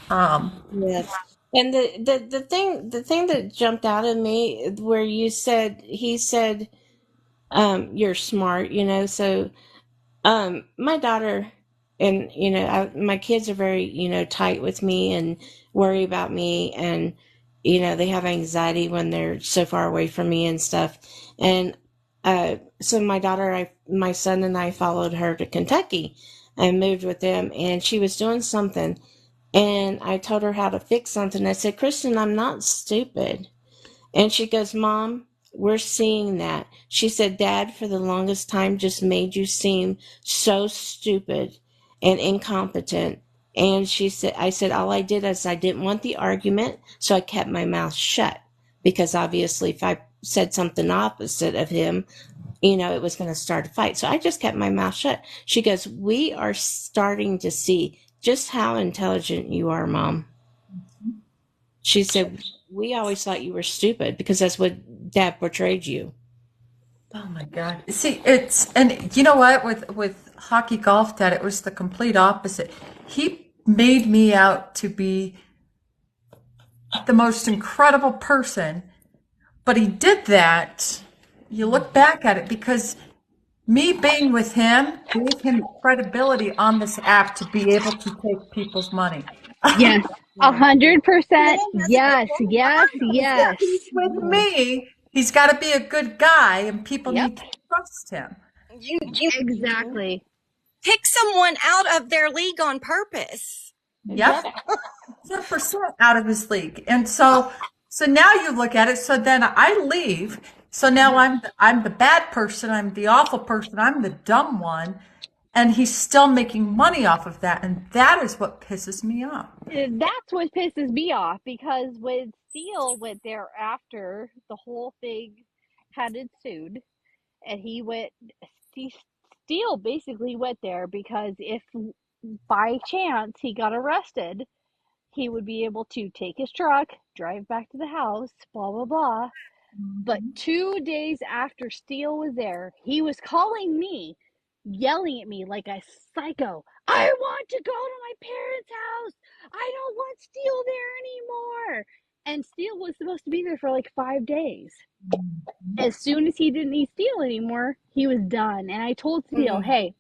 Yes. And the thing that jumped out at me where he said, you're smart, so my daughter and my kids are very tight with me and worry about me, and they have anxiety when they're so far away from me and stuff. And so my son and I followed her to Kentucky and moved with them, and she was doing something, and I told her how to fix something. I said, Kristen, I'm not stupid. And she goes, Mom, we're seeing that. She said, Dad, for the longest time, just made you seem so stupid and incompetent. And I said, all I did is I didn't want the argument, so I kept my mouth shut, because obviously if I said something opposite of him, it was going to start a fight. So I just kept my mouth shut. She goes, we are starting to see just how intelligent you are, Mom. She said, we always thought you were stupid because that's what Dad portrayed you. Oh my God. See, and you know what, with Hockey Golf Dad, it was the complete opposite. He made me out to be the most incredible person, but he did that. You look back at it, because me being with him gave him credibility on this app to be able to take people's money. Yes, 100%. Yes. He's with me. He's got to be a good guy, and people need to trust him. Exactly. Pick someone out of their league on purpose. Yep. 100% out of his league. And so now you look at it, so then I leave. So now I'm the bad person, I'm the awful person, I'm the dumb one, and he's still making money off of that, and that is what pisses me off. That's what pisses me off, because when Steele went there after the whole thing had ensued, and Steele basically went there because if by chance he got arrested, he would be able to take his truck, drive back to the house, blah, blah, blah. But 2 days after Steele was there, he was calling me, yelling at me like a psycho. I want to go to my parents' house. I don't want Steele there anymore. And Steele was supposed to be there for like 5 days. As soon as he didn't need Steele anymore, he was done. And I told Steele, hey,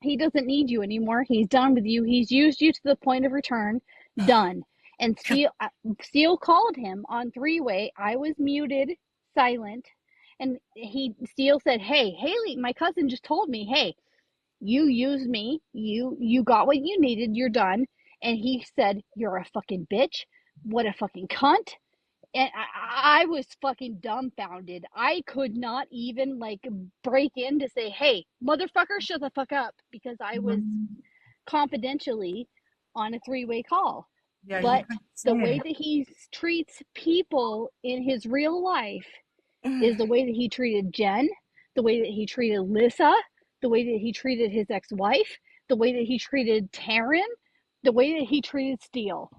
he doesn't need you anymore. He's done with you. He's used you to the point of return. Done. And Steele called him on three-way. I was muted, silent, and Steele said, hey, Haley, my cousin just told me, hey, you used me, you got what you needed, you're done. And he said, you're a fucking bitch, what a fucking cunt. And I was fucking dumbfounded. I could not even like break in to say, hey, motherfucker, shut the fuck up, because I was confidentially on a three-way call. Yeah, but the way that he treats people in his real life is the way that he treated Jen, the way that he treated Lissa, the way that he treated his ex-wife, the way that he treated Taryn, the way that he treated Steele.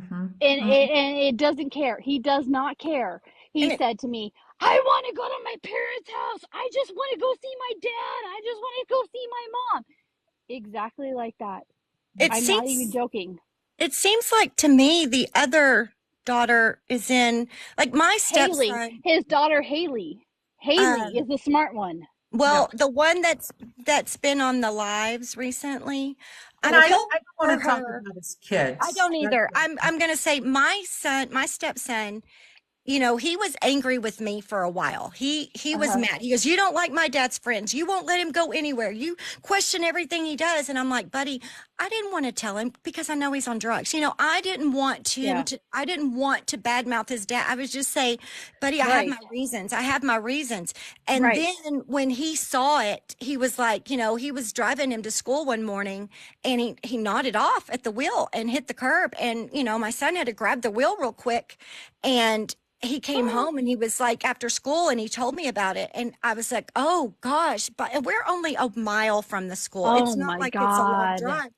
And it doesn't care. He does not care. He said to me, I want to go to my parents' house. I just want to go see my dad. I just want to go see my mom. Exactly like that. I'm not even joking. It seems like to me the other daughter is in, like, my stepson. Haley, his daughter Haley. Haley is the smart one. Well, the one that's been on the lives recently. And I don't want to talk about his kids. I don't either. I'm going to say my stepson he was angry with me for a while. He was mad. He goes, "You don't like my dad's friends. You won't let him go anywhere. You question everything he does." And I'm like, "Buddy, I didn't want to tell him because I know he's on drugs. I didn't want him to, I didn't want to badmouth his dad. I was just say, buddy, I have my reasons. I have my reasons." And then when he saw it, he was like, he was driving him to school one morning and he nodded off at the wheel and hit the curb. And, my son had to grab the wheel real quick. And he came home and he was like after school and he told me about it. And I was like, oh gosh, but we're only a mile from the school. It's Oh not my like it's a long God. drive.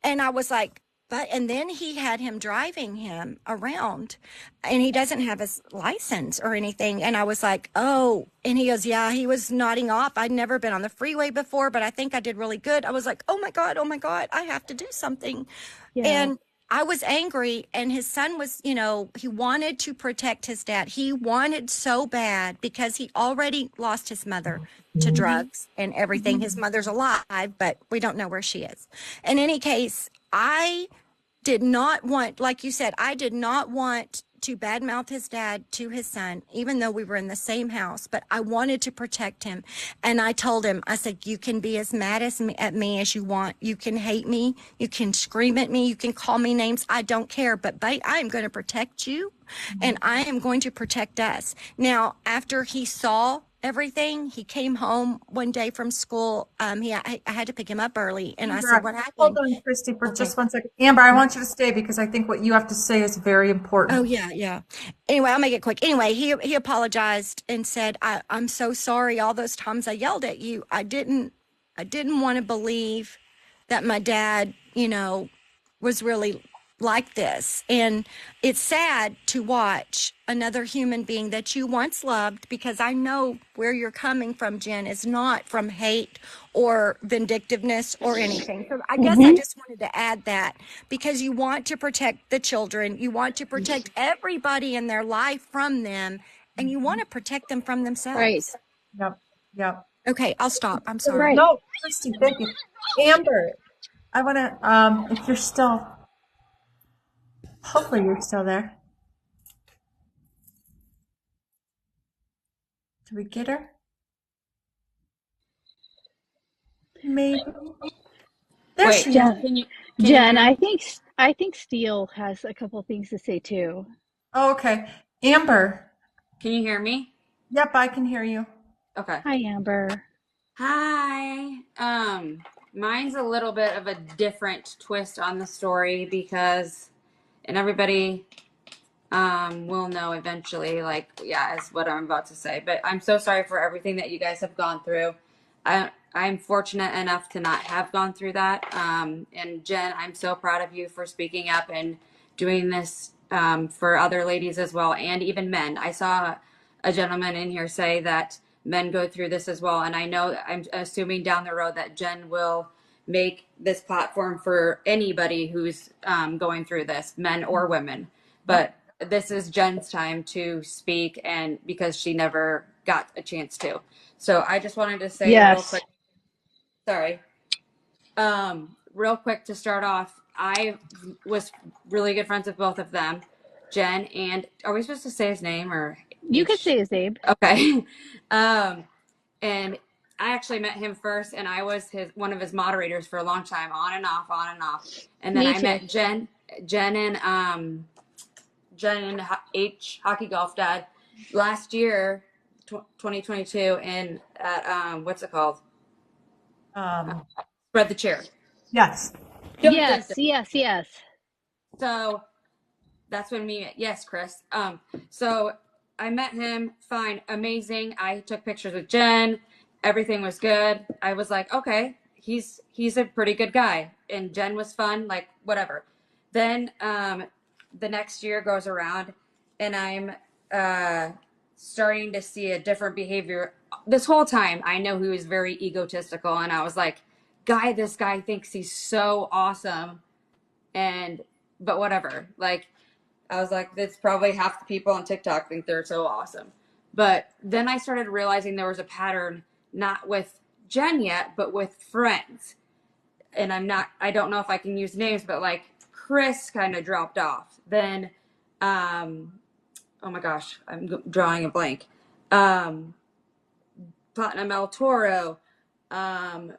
And I was like, and then he had him driving him around and he doesn't have his license or anything. And I was like, oh, and he goes, yeah, he was nodding off. I'd never been on the freeway before, but I think I did really good. I was like, oh my God, I have to do something. Yeah. And I was angry, and his son was, he wanted to protect his dad. He wanted so bad because he already lost his mother to drugs and everything. His mother's alive, but we don't know where she is. In any case, I did not want, like you said, I did not want to badmouth his dad to his son, even though we were in the same house, but I wanted to protect him. And I told him, I said, you can be as mad at me as you want. You can hate me. You can scream at me. You can call me names. I don't care, but I am going to protect you and I am going to protect us. Now, after he saw everything, he came home one day from school. I had to pick him up early, and I said, "What happened?" Hold on, Christy, for just 1 second. Amber, I want you to stay because I think what you have to say is very important. Oh yeah. Anyway, I'll make it quick. Anyway, he apologized and said, "I'm so sorry. All those times I yelled at you, I didn't want to believe that my dad, was really like this." And it's sad to watch another human being that you once loved, because I know where you're coming from, Jen, is not from hate or vindictiveness or anything. So I guess I just wanted to add that, because you want to protect the children, you want to protect everybody in their life from them, and you want to protect them from themselves. Right. Yep. Okay, I'll stop. I'm sorry. Right. No, Christy, thank you. Amber, I want to, if you're still, hopefully you're still there. Did we get her? Maybe. There Wait, she is. Jen, can you Jen, hear me? I think Steele has a couple things to say too. Oh, okay. Amber. Can you hear me? Yep, I can hear you. Okay. Hi, Amber. Hi. Mine's a little bit of a different twist on the story because, and everybody will know eventually, like, yeah, is what I'm about to say. But I'm so sorry for everything that you guys have gone through. I'm fortunate enough to not have gone through that. And Jen, I'm so proud of you for speaking up and doing this for other ladies as well, and even men. I saw a gentleman in here say that men go through this as well. And I know, I'm assuming down the road that Jen will make this platform for anybody who's going through this, men or women. But this is Jen's time to speak, and because she never got a chance to. So I just wanted to say real quick. Sorry. Real quick to start off, I was really good friends with both of them, Jen and, are we supposed to say his name or? You could say his name. Okay. And I actually met him first, and I was one of his moderators for a long time, on and off. And then I met Jen and H Hockey Golf Dad last year, 2022, in at what's it called? Spread the Chair. Yes. Yes. So that's when we met. Yes, Chris. So I met him, fine, amazing. I took pictures with Jen. Everything was good. I was like, okay, he's a pretty good guy. And Jen was fun, like, whatever. Then the next year goes around, and I'm starting to see a different behavior. This whole time, I know he was very egotistical, and I was like, this guy thinks he's so awesome, but whatever. Like, I was like, that's probably half the people on TikTok think they're so awesome. But then I started realizing there was a pattern, not with Jen yet, but with friends. And I don't know if I can use names, but like Chris kind of dropped off. Then oh my gosh, I'm drawing a blank. Platinum El Toro. Um,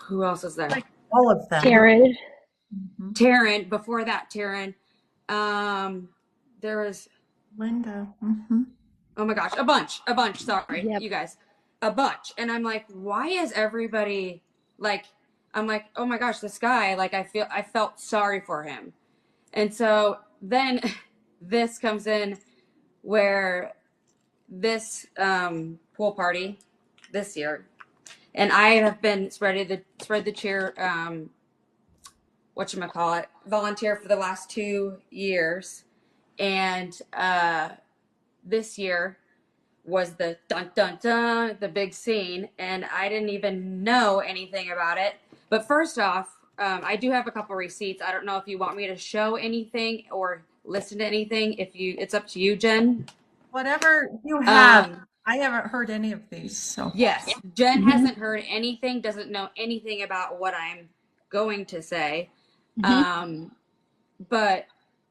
who else is there? Like all of them. Jared. Taryn. Before that, Taryn. There was Linda. oh my gosh, a bunch. Sorry, you guys, a bunch. And I'm like, why is everybody like? I'm like, oh my gosh, this guy. Like, I felt sorry for him. And so then this comes in where this pool party this year, and I have been spread the cheer whatchamacallit, volunteer for the last 2 years. And this year was the dun dun dun, the big scene, and I didn't even know anything about it. But first off, I do have a couple receipts. I don't know if you want me to show anything or listen to anything. It's up to you, Jen. Whatever you have. I haven't heard any of these. So yes, Jen hasn't heard anything, doesn't know anything about what I'm going to say. But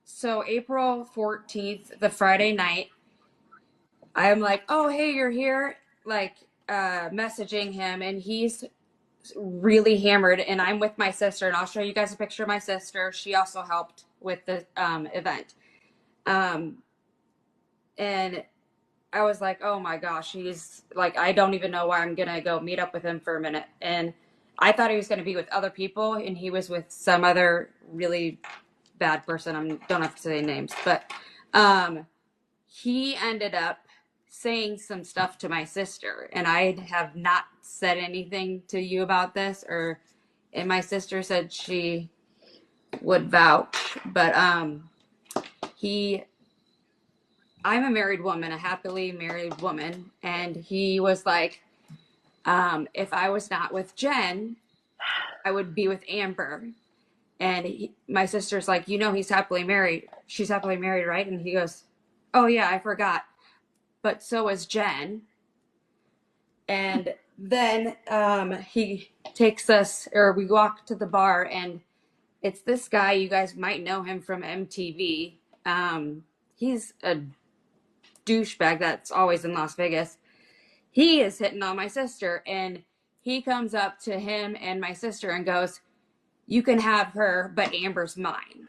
so April 14th, the Friday night, I'm like, oh, hey, you're here, like messaging him, and he's really hammered, and I'm with my sister, and I'll show you guys a picture of my sister. She also helped with the event. And I was like, oh my gosh, he's like, I don't even know why I'm going to go meet up with him for a minute. And I thought he was going to be with other people, and he was with some other really bad person. I don't have to say names, but he ended up saying some stuff to my sister, and I have not said anything to you about this, and my sister said she would vouch, but I'm a married woman, a happily married woman, and he was like, if I was not with Jen, I would be with Amber. And my sister's like, he's happily married. She's happily married, right? And he goes, oh yeah, I forgot. But so is Jen. And then he takes us, or we walk to the bar, and it's this guy. You guys might know him from MTV. He's a douchebag that's always in Las Vegas. He is hitting on my sister, and he comes up to him and my sister and goes, you can have her, but Amber's mine.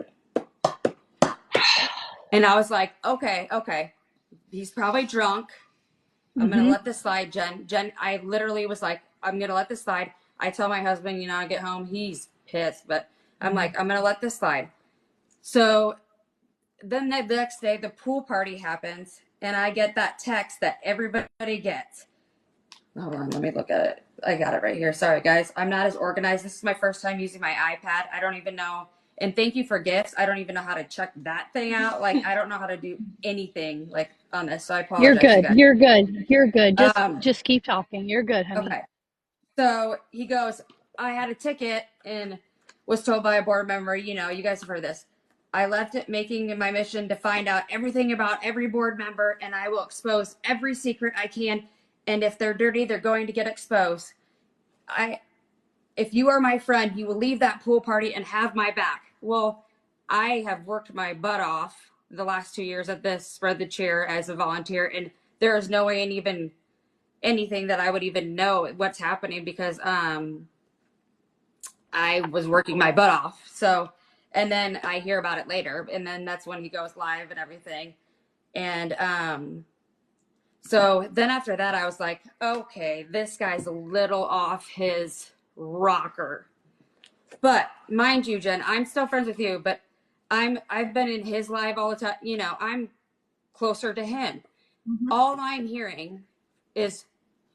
And I was like, okay. He's probably drunk. I'm going to let this slide, Jen. I literally was like, I'm going to let this slide. I tell my husband, I get home, he's pissed, but I'm like, I'm going to let this slide. So then the next day, the pool party happens, and I get that text that everybody gets. Hold on, let me look at it. I got it right here. Sorry, guys. I'm not as organized. This is my first time using my iPad. I don't even know. And thank you for gifts. I don't even know how to check that thing out. Like, I don't know how to do anything like on this. So I apologize. You're good. Just keep talking. You're good, honey. Okay. So he goes, I had a ticket and was told by a board member, you guys have heard this. I left it making my mission to find out everything about every board member, and I will expose every secret I can. And if they're dirty, they're going to get exposed. If you are my friend, you will leave that pool party and have my back. Well, I have worked my butt off the last 2 years at this Spread the Cheer as a volunteer, and there is no way in even anything that I would even know what's happening because I was working my butt off. So, and then I hear about it later, and then that's when he goes live and everything. And so then after that, I was like, okay, this guy's a little off his rocker. But mind you, Jen, I'm still friends with you, but I've been in his live all the time. I'm closer to him. All I'm hearing is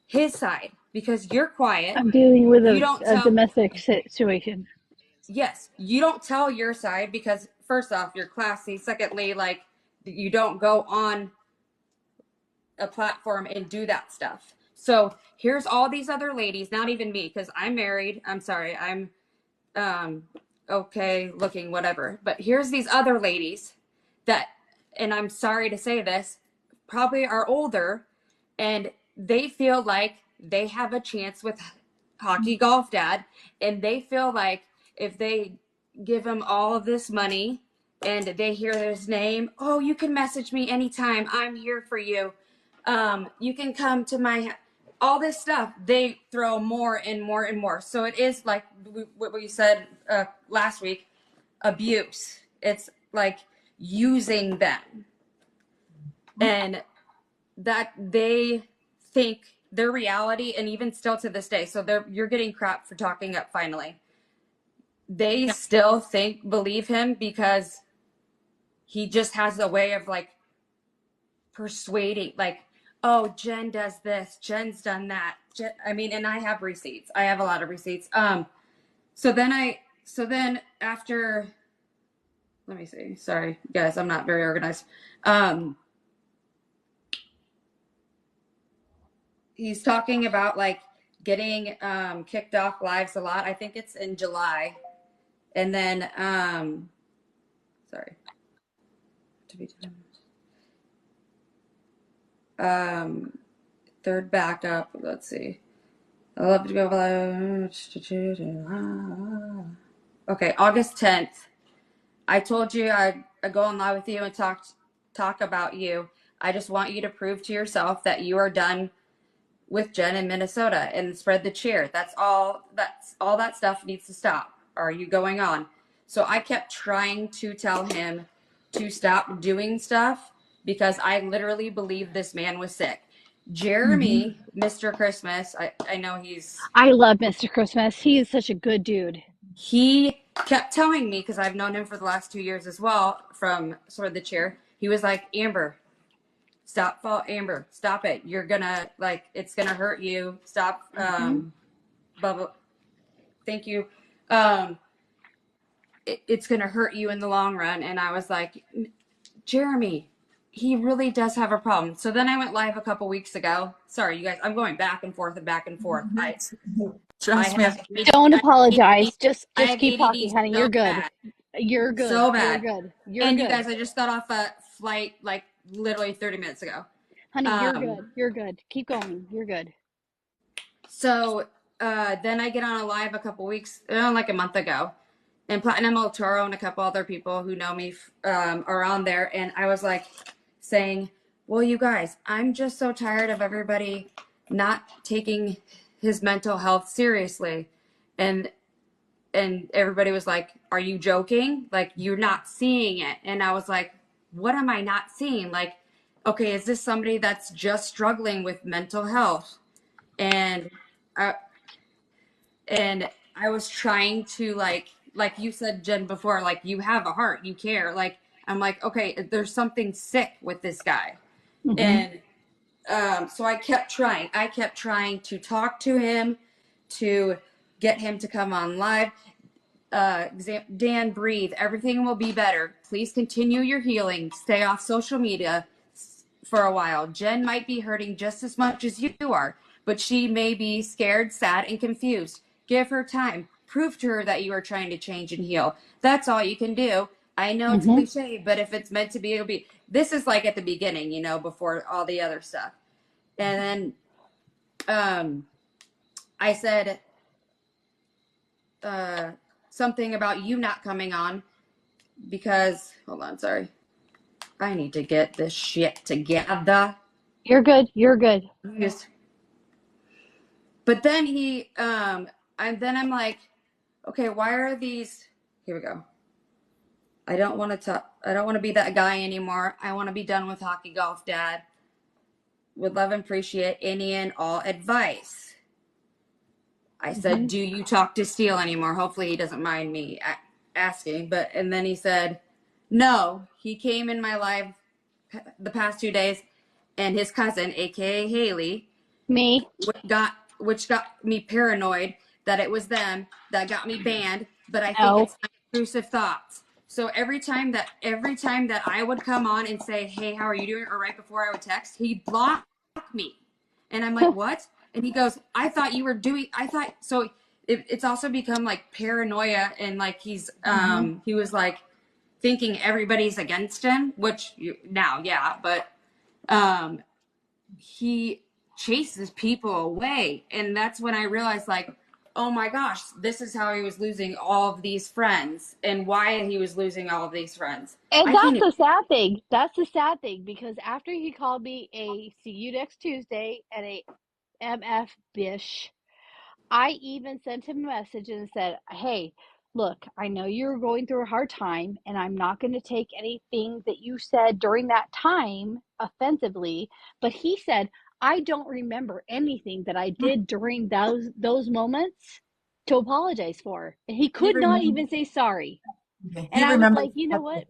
his side because you're quiet. I'm dealing with a domestic situation. Yes, you don't tell your side because first off, you're classy. Secondly, like you don't go on a platform and do that stuff. So here's all these other ladies, not even me, because I'm married. I'm sorry, I'm okay looking, whatever. But here's these other ladies that, and I'm sorry to say this, probably are older, and they feel like they have a chance with Hockey Golf Dad, and they feel like if they give him all of this money and they hear his name, oh, you can message me anytime. I'm here for you. You can come to my, all this stuff. They throw more and more and more. So it is like what we said last week, abuse. It's like using them. And that they think their reality, and even still to this day, so you're getting crap for talking up finally. They still believe him because he just has a way of like persuading, like, oh, Jen does this, Jen's done that. And I have receipts. I have a lot of receipts. So then after, let me see. Sorry, guys, I'm not very organized. He's talking about like getting kicked off lives a lot. I think it's in July. And then, sorry. Third backup. Let's see. I love to go. Okay, August 10th. I told you I'd go on live with you and talk about you. I just want you to prove to yourself that you are done with Jen in Minnesota and spread the cheer. That's all that stuff needs to stop. Are you going on? So I kept trying to tell him to stop doing stuff because I literally believed this man was sick. Jeremy, Mr. Christmas, I know I love Mr. Christmas. He is such a good dude. He kept telling me, because I've known him for the last 2 years as well, from sort of the chair. He was like, Amber, Amber, stop it. You're gonna, like, it's gonna hurt you. Stop. Bubba, thank you. It's gonna hurt you in the long run. And I was like, Jeremy, he really does have a problem. So then I went live a couple weeks ago. Sorry, you guys, I'm going back and forth and back and forth. Don't apologize. Just keep talking, honey. You're good. Bad. You're good. So bad. You're good. You guys, I just got off a flight like literally 30 minutes ago. Honey, you're good. You're good. Keep going. You're good. So then I get on a live a couple weeks, like a month ago. And Platinum El Toro and a couple other people who know me are on there. And I was like saying, well, you guys, I'm just so tired of everybody not taking his mental health seriously. And everybody was like, are you joking? Like, you're not seeing it. And I was like, what am I not seeing? Like, okay, is this somebody that's just struggling with mental health? And I was trying to like you said, Jen, before, like, you have a heart, you care. Like, I'm like, okay, there's something sick with this guy. And so I kept trying to talk to him, to get him to come on live. Dan, breathe. Everything will be better. Please continue your healing. Stay off social media for a while. Jen might be hurting just as much as you are, but she may be scared, sad, and confused. Give her time. Prove to her that you are trying to change and heal. That's all you can do. I know it's cliche, but if it's meant to be, it'll be. This is like at the beginning, before all the other stuff. And then I said something about you not coming on because, hold on, sorry. I need to get this shit together. You're good. You're good. But then I'm like, okay, why are these, here we go. I don't want to be that guy anymore. I want to be done with hockey golf, Dad. Would love and appreciate any and all advice. I said, do you talk to Steele anymore? Hopefully he doesn't mind me asking. And then he said, no. He came in my live the past 2 days, and his cousin, aka Haley, me, which got me paranoid that it was them that got me banned. But I think it's my intrusive thoughts. So every time that I would come on and say, hey, how are you doing? Or right before I would text, he'd block me. And I'm like, what? And he goes, so it's also become like paranoia. And like he was like thinking everybody's against him, which but he chases people away. And that's when I realized, like, oh my gosh, this is how he was losing all of these friends and why he was losing all of these friends. And I that's can't even. the sad thing. That's the sad thing, because after he called me a see you next Tuesday and a MF bish, I even sent him a message and said, hey, look, I know you're going through a hard time, and I'm not going to take anything that you said during that time offensively. But he said, I don't remember anything that I did during those moments to apologize for. And he He could not remembers. even say sorry. He And I was remembers. like, you know what?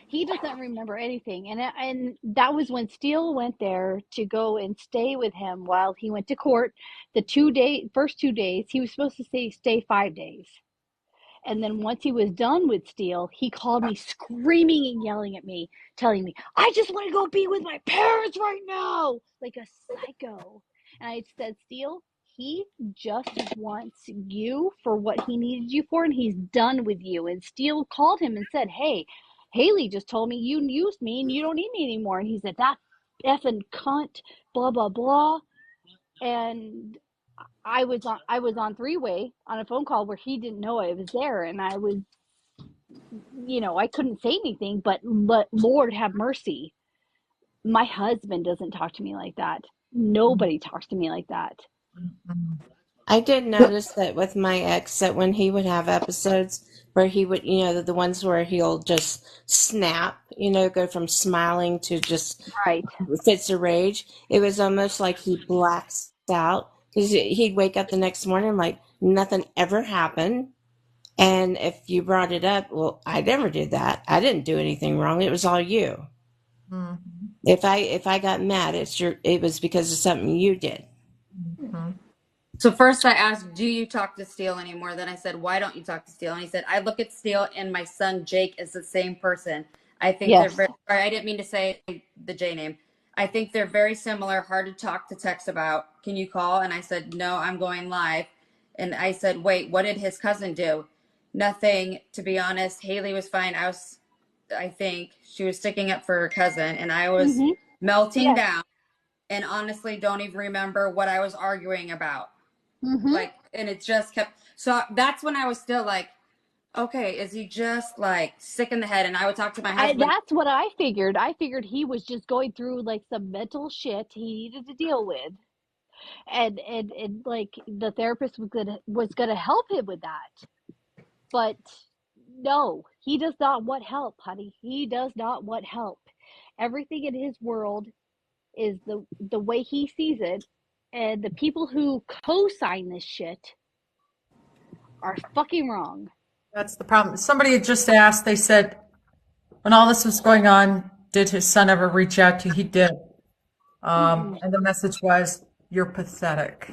He doesn't remember anything. And that was when Steele went there to go and stay with him while he went to court. The first 2 days, he was supposed to stay 5 days. And then once he was done with Steele, he called me screaming and yelling at me, telling me, I just want to go be with my parents right now, like a psycho. And I said, Steele, he just wants you for what he needed you for, and he's done with you. And Steele called him and said, hey, Haley just told me you used me and you don't need me anymore. And he said, that effing cunt, blah, blah, blah. And I was on three-way on a phone call where he didn't know I was there, and I was, I couldn't say anything, but Lord have mercy. My husband doesn't talk to me like that. Nobody talks to me like that. I did notice that with my ex, that when he would have episodes where he would, the ones where he'll just snap, go from smiling to just Right. fits of rage, it was almost like he blacks out, because he'd wake up the next morning like nothing ever happened. And if you brought it up, well, I never did that. I didn't do anything wrong. It was all you. Mm-hmm. If I got mad, it was because of something you did. Mm-hmm. So first I asked, do you talk to Steele anymore? Then I said, why don't you talk to Steele? And he said, I look at Steele and my son Jake is the same person. I think Yes. they're very, I didn't mean to say the J name. I think they're very similar, hard to talk to text about. Can you call? And I said, no, I'm going live. And I said, wait, what did his cousin do? Nothing, to be honest. Haley was fine. I think she was sticking up for her cousin, and I was melting down, and honestly don't even remember what I was arguing about. Like, and it just kept, so that's when I was still like, okay, is he just like sick in the head? And I would talk to my husband. That's what I figured. I figured he was just going through like some mental shit he needed to deal with. And like the therapist was gonna help him with that. But no, he does not want help, honey. He does not want help. Everything in his world is the way he sees it, and the people who co-sign this shit are fucking wrong. That's the problem. Somebody had just asked, they said, when all this was going on, did his son ever reach out to you? He did. And the message was, you're pathetic.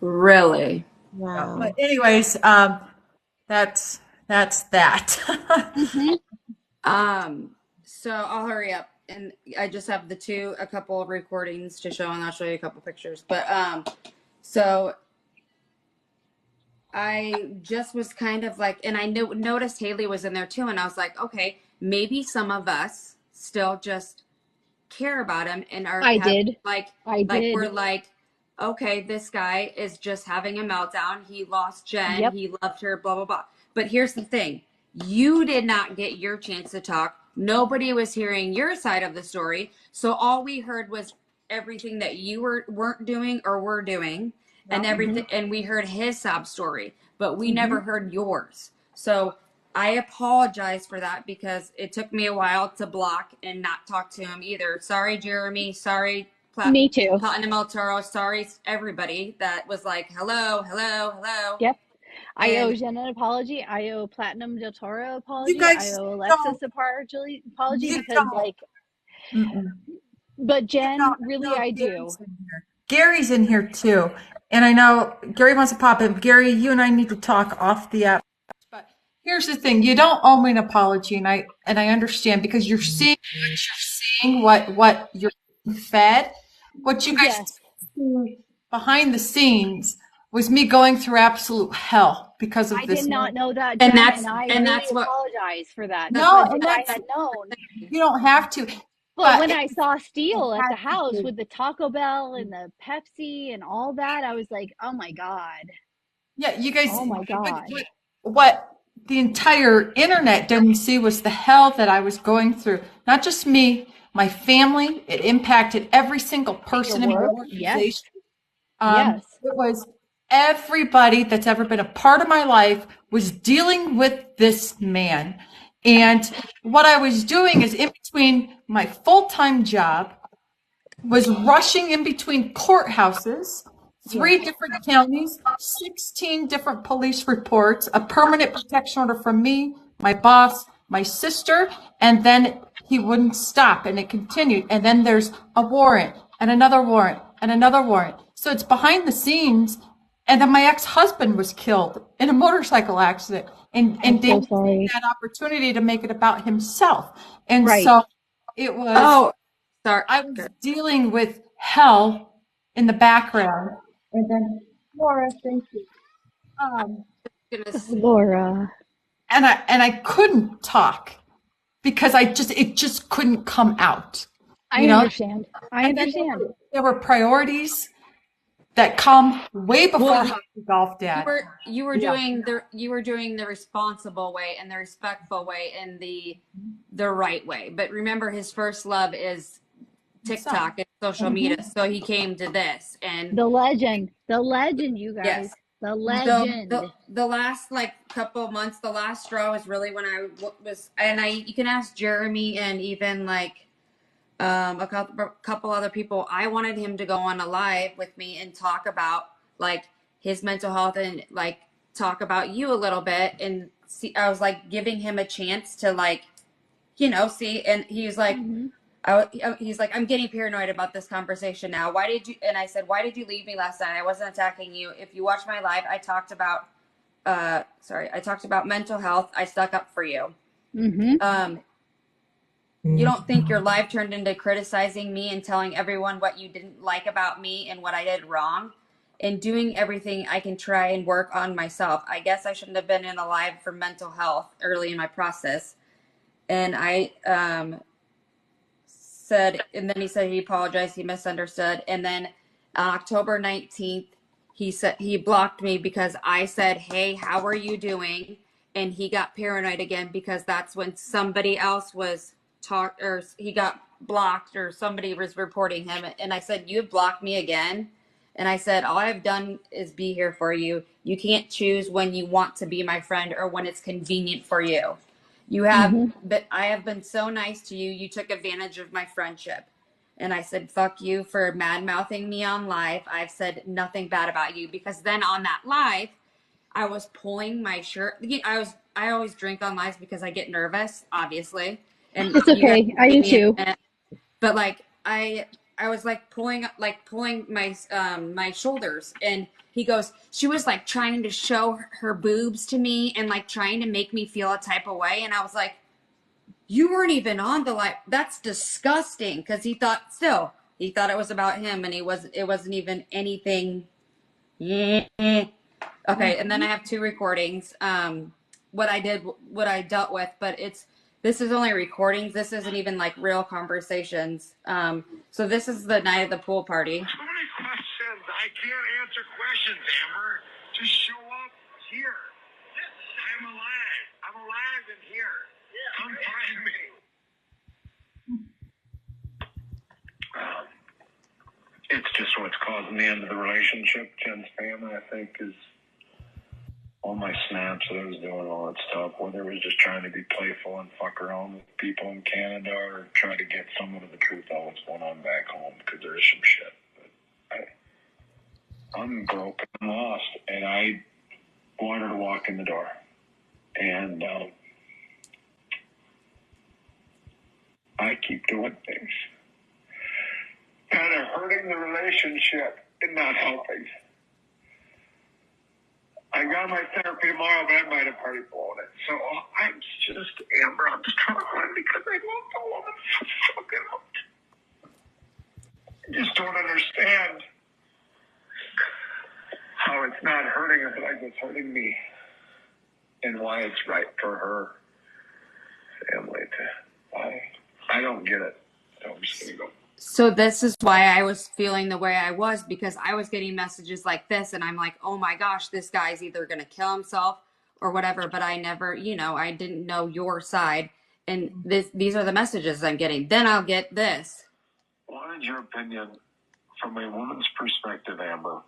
Really? Wow. But anyways, that's that. So I'll hurry up, and I just have a couple of recordings to show, and I'll show you a couple pictures. But so I just was kind of like, and I noticed Haley was in there too, and I was like, okay, maybe some of us still just care about him and are did. We're like, okay, this guy is just having a meltdown. He lost Jen. Yep. He loved her, blah, blah, blah. But here's the thing. You did not get your chance to talk. Nobody was hearing your side of the story. So all we heard was everything that you weren't doing or were doing, and everything. And we heard his sob story, but we never heard yours. So I apologize for that, because it took me a while to block and not talk to him either. Sorry, Jeremy. Sorry, Me too. Platinum El Toro. Sorry, everybody that was like, hello, hello, hello. Yep. I owe Jen an apology. I owe Platinum Del Toro apology. guys I owe Alexis apology because like, but Jen, really, I do. Gary's in here too. And I know Gary wants to pop in. Gary, you and I need to talk off the app. But here's the thing. You don't owe me an apology. And I understand, because you're seeing what you're fed. What you guys see behind the scenes was me going through absolute hell because of this. I did not know that, Jen, and I really apologize for that. No, if I had known. You don't have to. But but when it, I saw it Steele at has the to house do. with the Taco Bell and the Pepsi and all that, I was like, oh my God. Yeah, you guys, Oh my but God. what the entire internet didn't see was the hell that I was going through. Not just me, my family. It impacted every single At your person in my work? Yes. organization. Yes. It was everybody that's ever been a part of my life was dealing with this man. And what I was doing is in between my full-time job, was rushing in between courthouses, Yes. 3 different counties, 16 different police reports, a permanent protection order from me, my boss, my sister, and then he wouldn't stop and it continued. And then there's a warrant and another warrant and another warrant. So it's behind the scenes. And then my ex-husband was killed in a motorcycle accident. And I'm so David sorry. that opportunity to make it about himself. And Right. so it was Oh, sorry. I was dealing with hell in the background. And then Laura, thank you. Goodness. Laura. And I couldn't talk because it just couldn't come out. I You know? understand. I And then understand. there were priorities that come way before Well, hockey golf, Dad. you were Yeah. doing the responsible way and the respectful way and the right way. But remember, his first love is TikTok and social media. So he came to this, and The legend, you guys. yes, The legend. the last like couple of months, the last straw was really when I was, and you can ask Jeremy and even like a couple other people. I wanted him to go on a live with me and talk about like his mental health and like talk about you a little bit and see. I was like giving him a chance to like, see. And he's like, he's like, I'm getting paranoid about this conversation now. Why did you? And I said, why did you leave me last night? I wasn't attacking you. If you watch my live, I talked about, mental health. I stuck up for you. You don't think your live turned into criticizing me and telling everyone what you didn't like about me and what I did wrong and doing everything I can try and work on myself. I guess I shouldn't have been in a live for mental health early in my process. And I said, and then he said he apologized, he misunderstood. And then October 19th, he said he blocked me because I said, hey, how are you doing? And he got paranoid again because that's when somebody else was or he got blocked or somebody was reporting him. And I said, you have blocked me again. And I said, all I've done is be here for you. You can't choose when you want to be my friend or when it's convenient for you. You have, but I have been so nice to you. You took advantage of my friendship. And I said, fuck you for mad mouthing me on live. I've said nothing bad about you because then on that live, I was pulling my shirt. I always drink on lives because I get nervous, obviously. And it's okay. I do too. But like I was like pulling my my shoulders, and he goes, she was like trying to show her boobs to me and like trying to make me feel a type of way, and I was like, you weren't even on the live. That's disgusting. Because he thought it was about him, and it wasn't even anything. Okay, and then I have 2 recordings. What I dealt with, but this is only recordings. This isn't even like real conversations. So this is the night of the pool party. Too many questions. I can't answer questions, Amber. Just show up here. I'm alive. I'm alive and here. Come find me. It's just what's causing the end of the relationship. Jen's family, I think, is all my snaps that I was doing all that stuff, whether it was just trying to be playful and fuck around with people in Canada or try to get someone of the truth on what's going on back home, because there is some shit. But I'm broke, I'm lost, and I want her to walk in the door. And I keep doing things that are hurting the relationship and not helping. I got my therapy tomorrow, but I might have already blown it. So I'm just, Amber, I'm just trying to run because I love the woman so fucking much. I just don't understand how it's not hurting her like it's hurting me, and why it's right for her family to. I don't get it. No, I'm just gonna go. So this is why I was feeling the way I was, because I was getting messages like this and I'm like, oh my gosh, this guy's either going to kill himself or whatever. But I never, I didn't know your side. And these are the messages I'm getting. Then I'll get this. What is your opinion from a woman's perspective, Amber?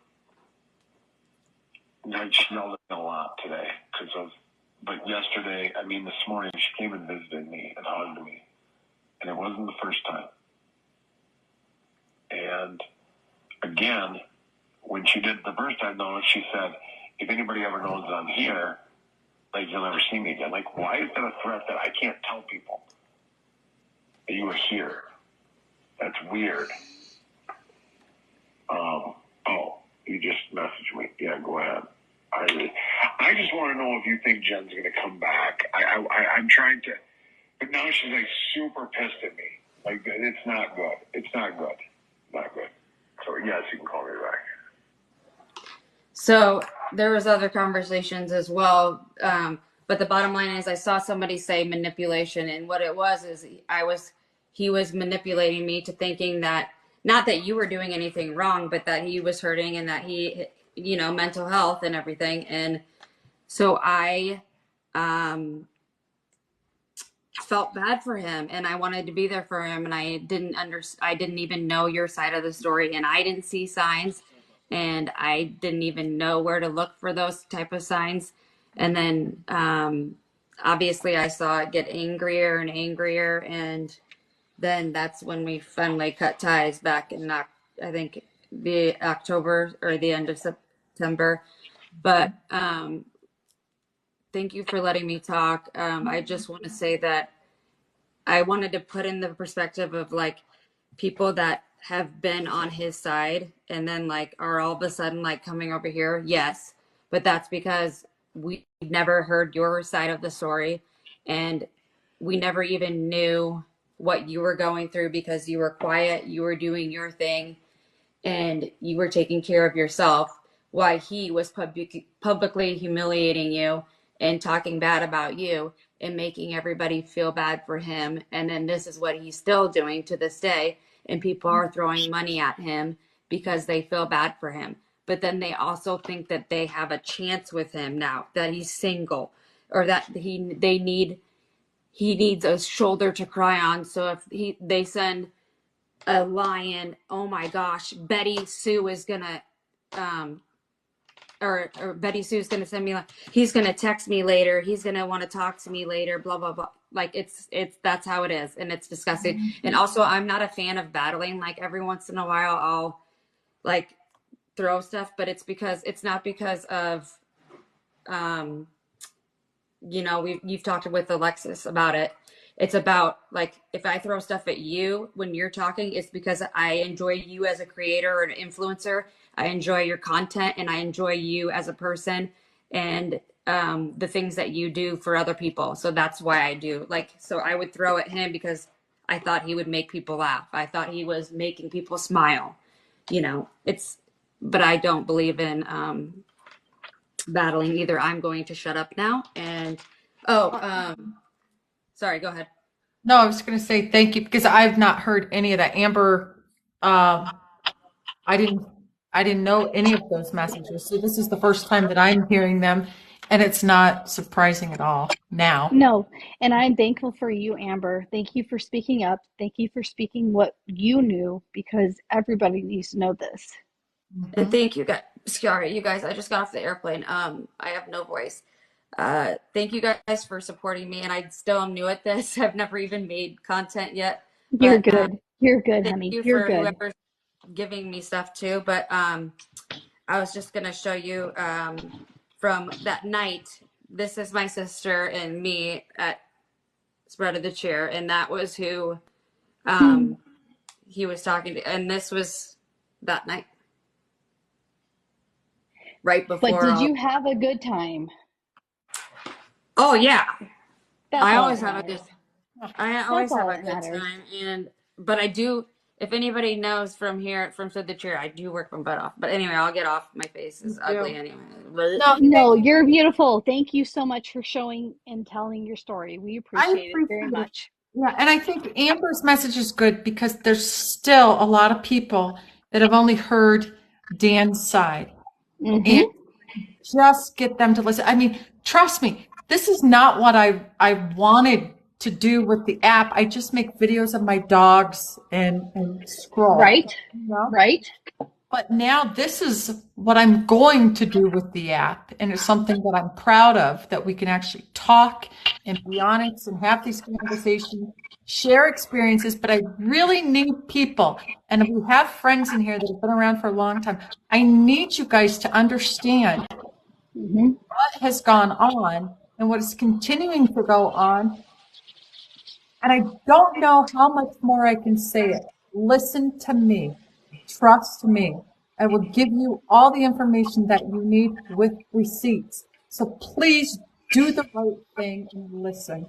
She yelled at me a lot today but yesterday, this morning, she came and visited me and hugged me. And it wasn't the first time. And again, when she did the first time, though, she said, if anybody ever knows I'm here, you'll never see me again. Why is that a threat that I can't tell people that you were here? That's weird. You just messaged me. Yeah, go ahead. I just want to know if you think Jen's going to come back. I'm trying to, but now she's super pissed at me. It's not good. It's not good. Not good. So yes, you can call me back. So there was other conversations as well. But the bottom line is I saw somebody say manipulation, and what it was is he was manipulating me to thinking that, not that you were doing anything wrong, but that he was hurting and that he, mental health and everything. And so I felt bad for him and I wanted to be there for him, and I didn't even know your side of the story, and I didn't see signs, and I didn't even know where to look for those type of signs. And then obviously I saw it get angrier and angrier, and then that's when we finally cut ties back in I think the October or the end of September. But thank you for letting me talk. I just want to say that I wanted to put in the perspective of people that have been on his side and then are all of a sudden coming over here. Yes, but that's because we never heard your side of the story, and we never even knew what you were going through because you were quiet, you were doing your thing, and you were taking care of yourself, while he was publicly humiliating you and talking bad about you and making everybody feel bad for him. And then this is what he's still doing to this day. And people are throwing money at him because they feel bad for him. But then they also think that they have a chance with him now, that he's single, or that he needs a shoulder to cry on. So if they send a lion, oh my gosh, Betty Sue is gonna or Betty Sue's gonna send me, he's gonna text me later, he's gonna want to talk to me later, blah blah blah. It's that's how it is, and it's disgusting. Mm-hmm. And also, I'm not a fan of battling. Every once in a while I'll throw stuff, but it's not because of you've talked with Alexis about it. It's about if I throw stuff at you when you're talking, it's because I enjoy you as a creator or an influencer. I enjoy your content, and I enjoy you as a person, and the things that you do for other people. So that's why I do. So I would throw at him because I thought he would make people laugh. I thought he was making people smile. But I don't believe in battling either. I'm going to shut up now. And sorry, go ahead. No, I was going to say thank you, because I've not heard any of that. Amber, I didn't know any of those messages. So this is the first time that I'm hearing them, and it's not surprising at all now. No, and I'm thankful for you, Amber. Thank you for speaking up. Thank you for speaking what you knew, because everybody needs to know this. Mm-hmm. And thank you guys. Sorry, you guys, I just got off the airplane. I have no voice. Thank you guys for supporting me, and I still am new at this. I've never even made content yet. You're good. You're good, honey. Thank you You're for good. whoever's giving me stuff too. But I was just gonna show you from that night. This is my sister and me at Spread of the Cheer, and that was who he was talking to, and this was that night. Right before. But did you have a good time? Oh yeah, I always have a good. I always have a good time, but I do. If anybody knows from here, from Spread the Cheer, I do work my butt off. But anyway, I'll get off. My face is ugly anyway. No, you're beautiful. Thank you so much for showing and telling your story. We appreciate it very much. Yeah, and I think Amber's message is good because there's still a lot of people that have only heard Dan's side. And just get them to listen. I mean, trust me, this is not what I wanted to do with the app. I just make videos of my dogs and scroll. Right. You know? Right. But now this is what I'm going to do with the app. And it's something that I'm proud of, that we can actually talk and be honest and have these conversations, share experiences. But I really need people. And if we have friends in here that have been around for a long time, I need you guys to understand what has gone on and what is continuing to go on. And I don't know how much more I can say it. Listen to me. Trust me. I will give you all the information that you need with receipts. So please do the right thing and listen.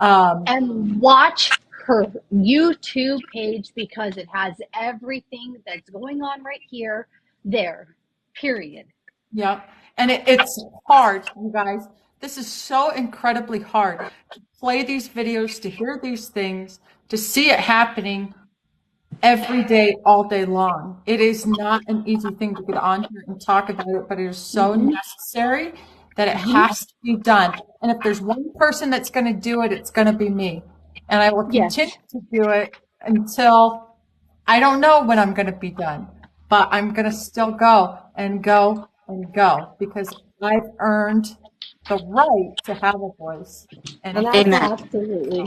And watch her YouTube page because it has everything that's going on right here, there, period. Yeah. And it's hard, you guys. This is so incredibly hard to play these videos, to hear these things, to see it happening every day, all day long. It is not an easy thing to get on here and talk about it, but it is so necessary that it has to be done. And if there's one person that's going to do it, it's going to be me. And I will continue to do it until I don't know when I'm going to be done, but I'm going to still go and go and go because I've earned the right to have a voice. And Absolutely.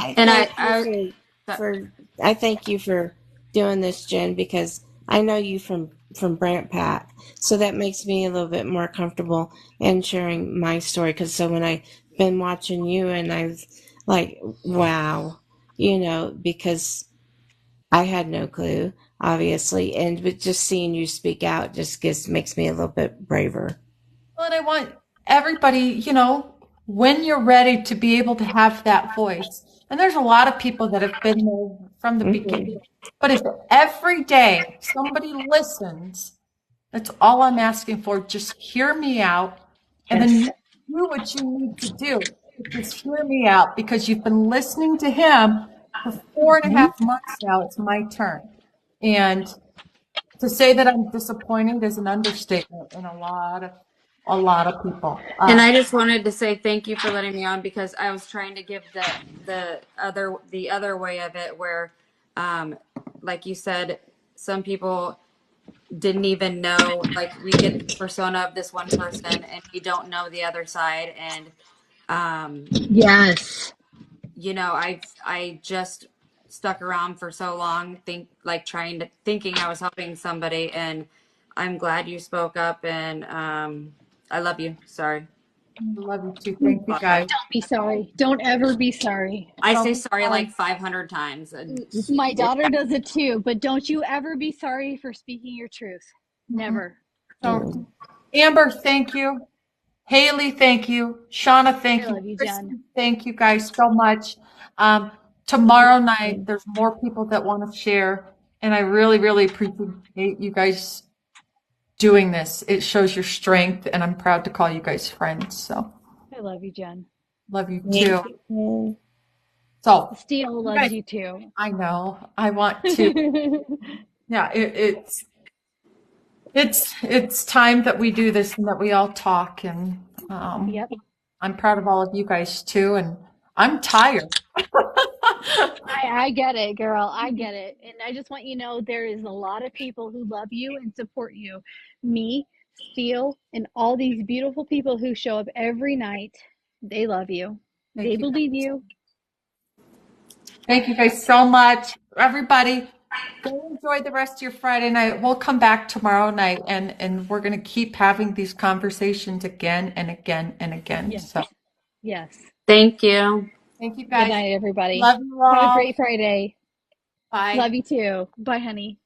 I thank you for doing this, Jen, because I know you from Brant Pat, so that makes me a little bit more comfortable in sharing my story. Because so when I've been watching you, and I was like, wow, because I had no clue, obviously, but just seeing you speak out just makes me a little bit braver. Well, and I want everybody, when you're ready to be able to have that voice. And there's a lot of people that have been there from the beginning. But if every day somebody listens, that's all I'm asking for. Just hear me out and then you do what you need to do. Just hear me out because you've been listening to him for 4.5 months now. It's my turn. And to say that I'm disappointed is an understatement in a lot of people. And I just wanted to say thank you for letting me on because I was trying to give the other way of it where, like you said, some people didn't even know, like we get the persona of this one person and we don't know the other side. And yes, I just stuck around for so long, thinking I was helping somebody, and I'm glad you spoke up, and I love you. Sorry. I love you too. Thank you, guys. Don't be sorry. Don't ever be sorry. I say sorry like 500 times. My daughter does it too, but don't you ever be sorry for speaking your truth. Never. So, Amber, thank you. Haley, thank you. Shauna, thank you. I love you, Jen. Thank you guys so much. Tomorrow night, there's more people that want to share, and I really, really appreciate you guys doing this. It shows your strength, and I'm proud to call you guys friends. So I love you, Jen. Love you too. So Steele loves you too. I know. I want to. Yeah, it's time that we do this and that we all talk, and I'm proud of all of you guys too, and I'm tired. I get it, girl. I get it. And I just want you to know there is a lot of people who love you and support you. Me, Steele, and all these beautiful people who show up every night. They love you. They believe you. Thank you guys so much. Everybody, go enjoy the rest of your Friday night. We'll come back tomorrow night and we're going to keep having these conversations again and again and again. Yes. So, yes. Thank you. Thank you guys. Good night, everybody. Love you all. Have a great Friday. Bye. Love you too. Bye, honey.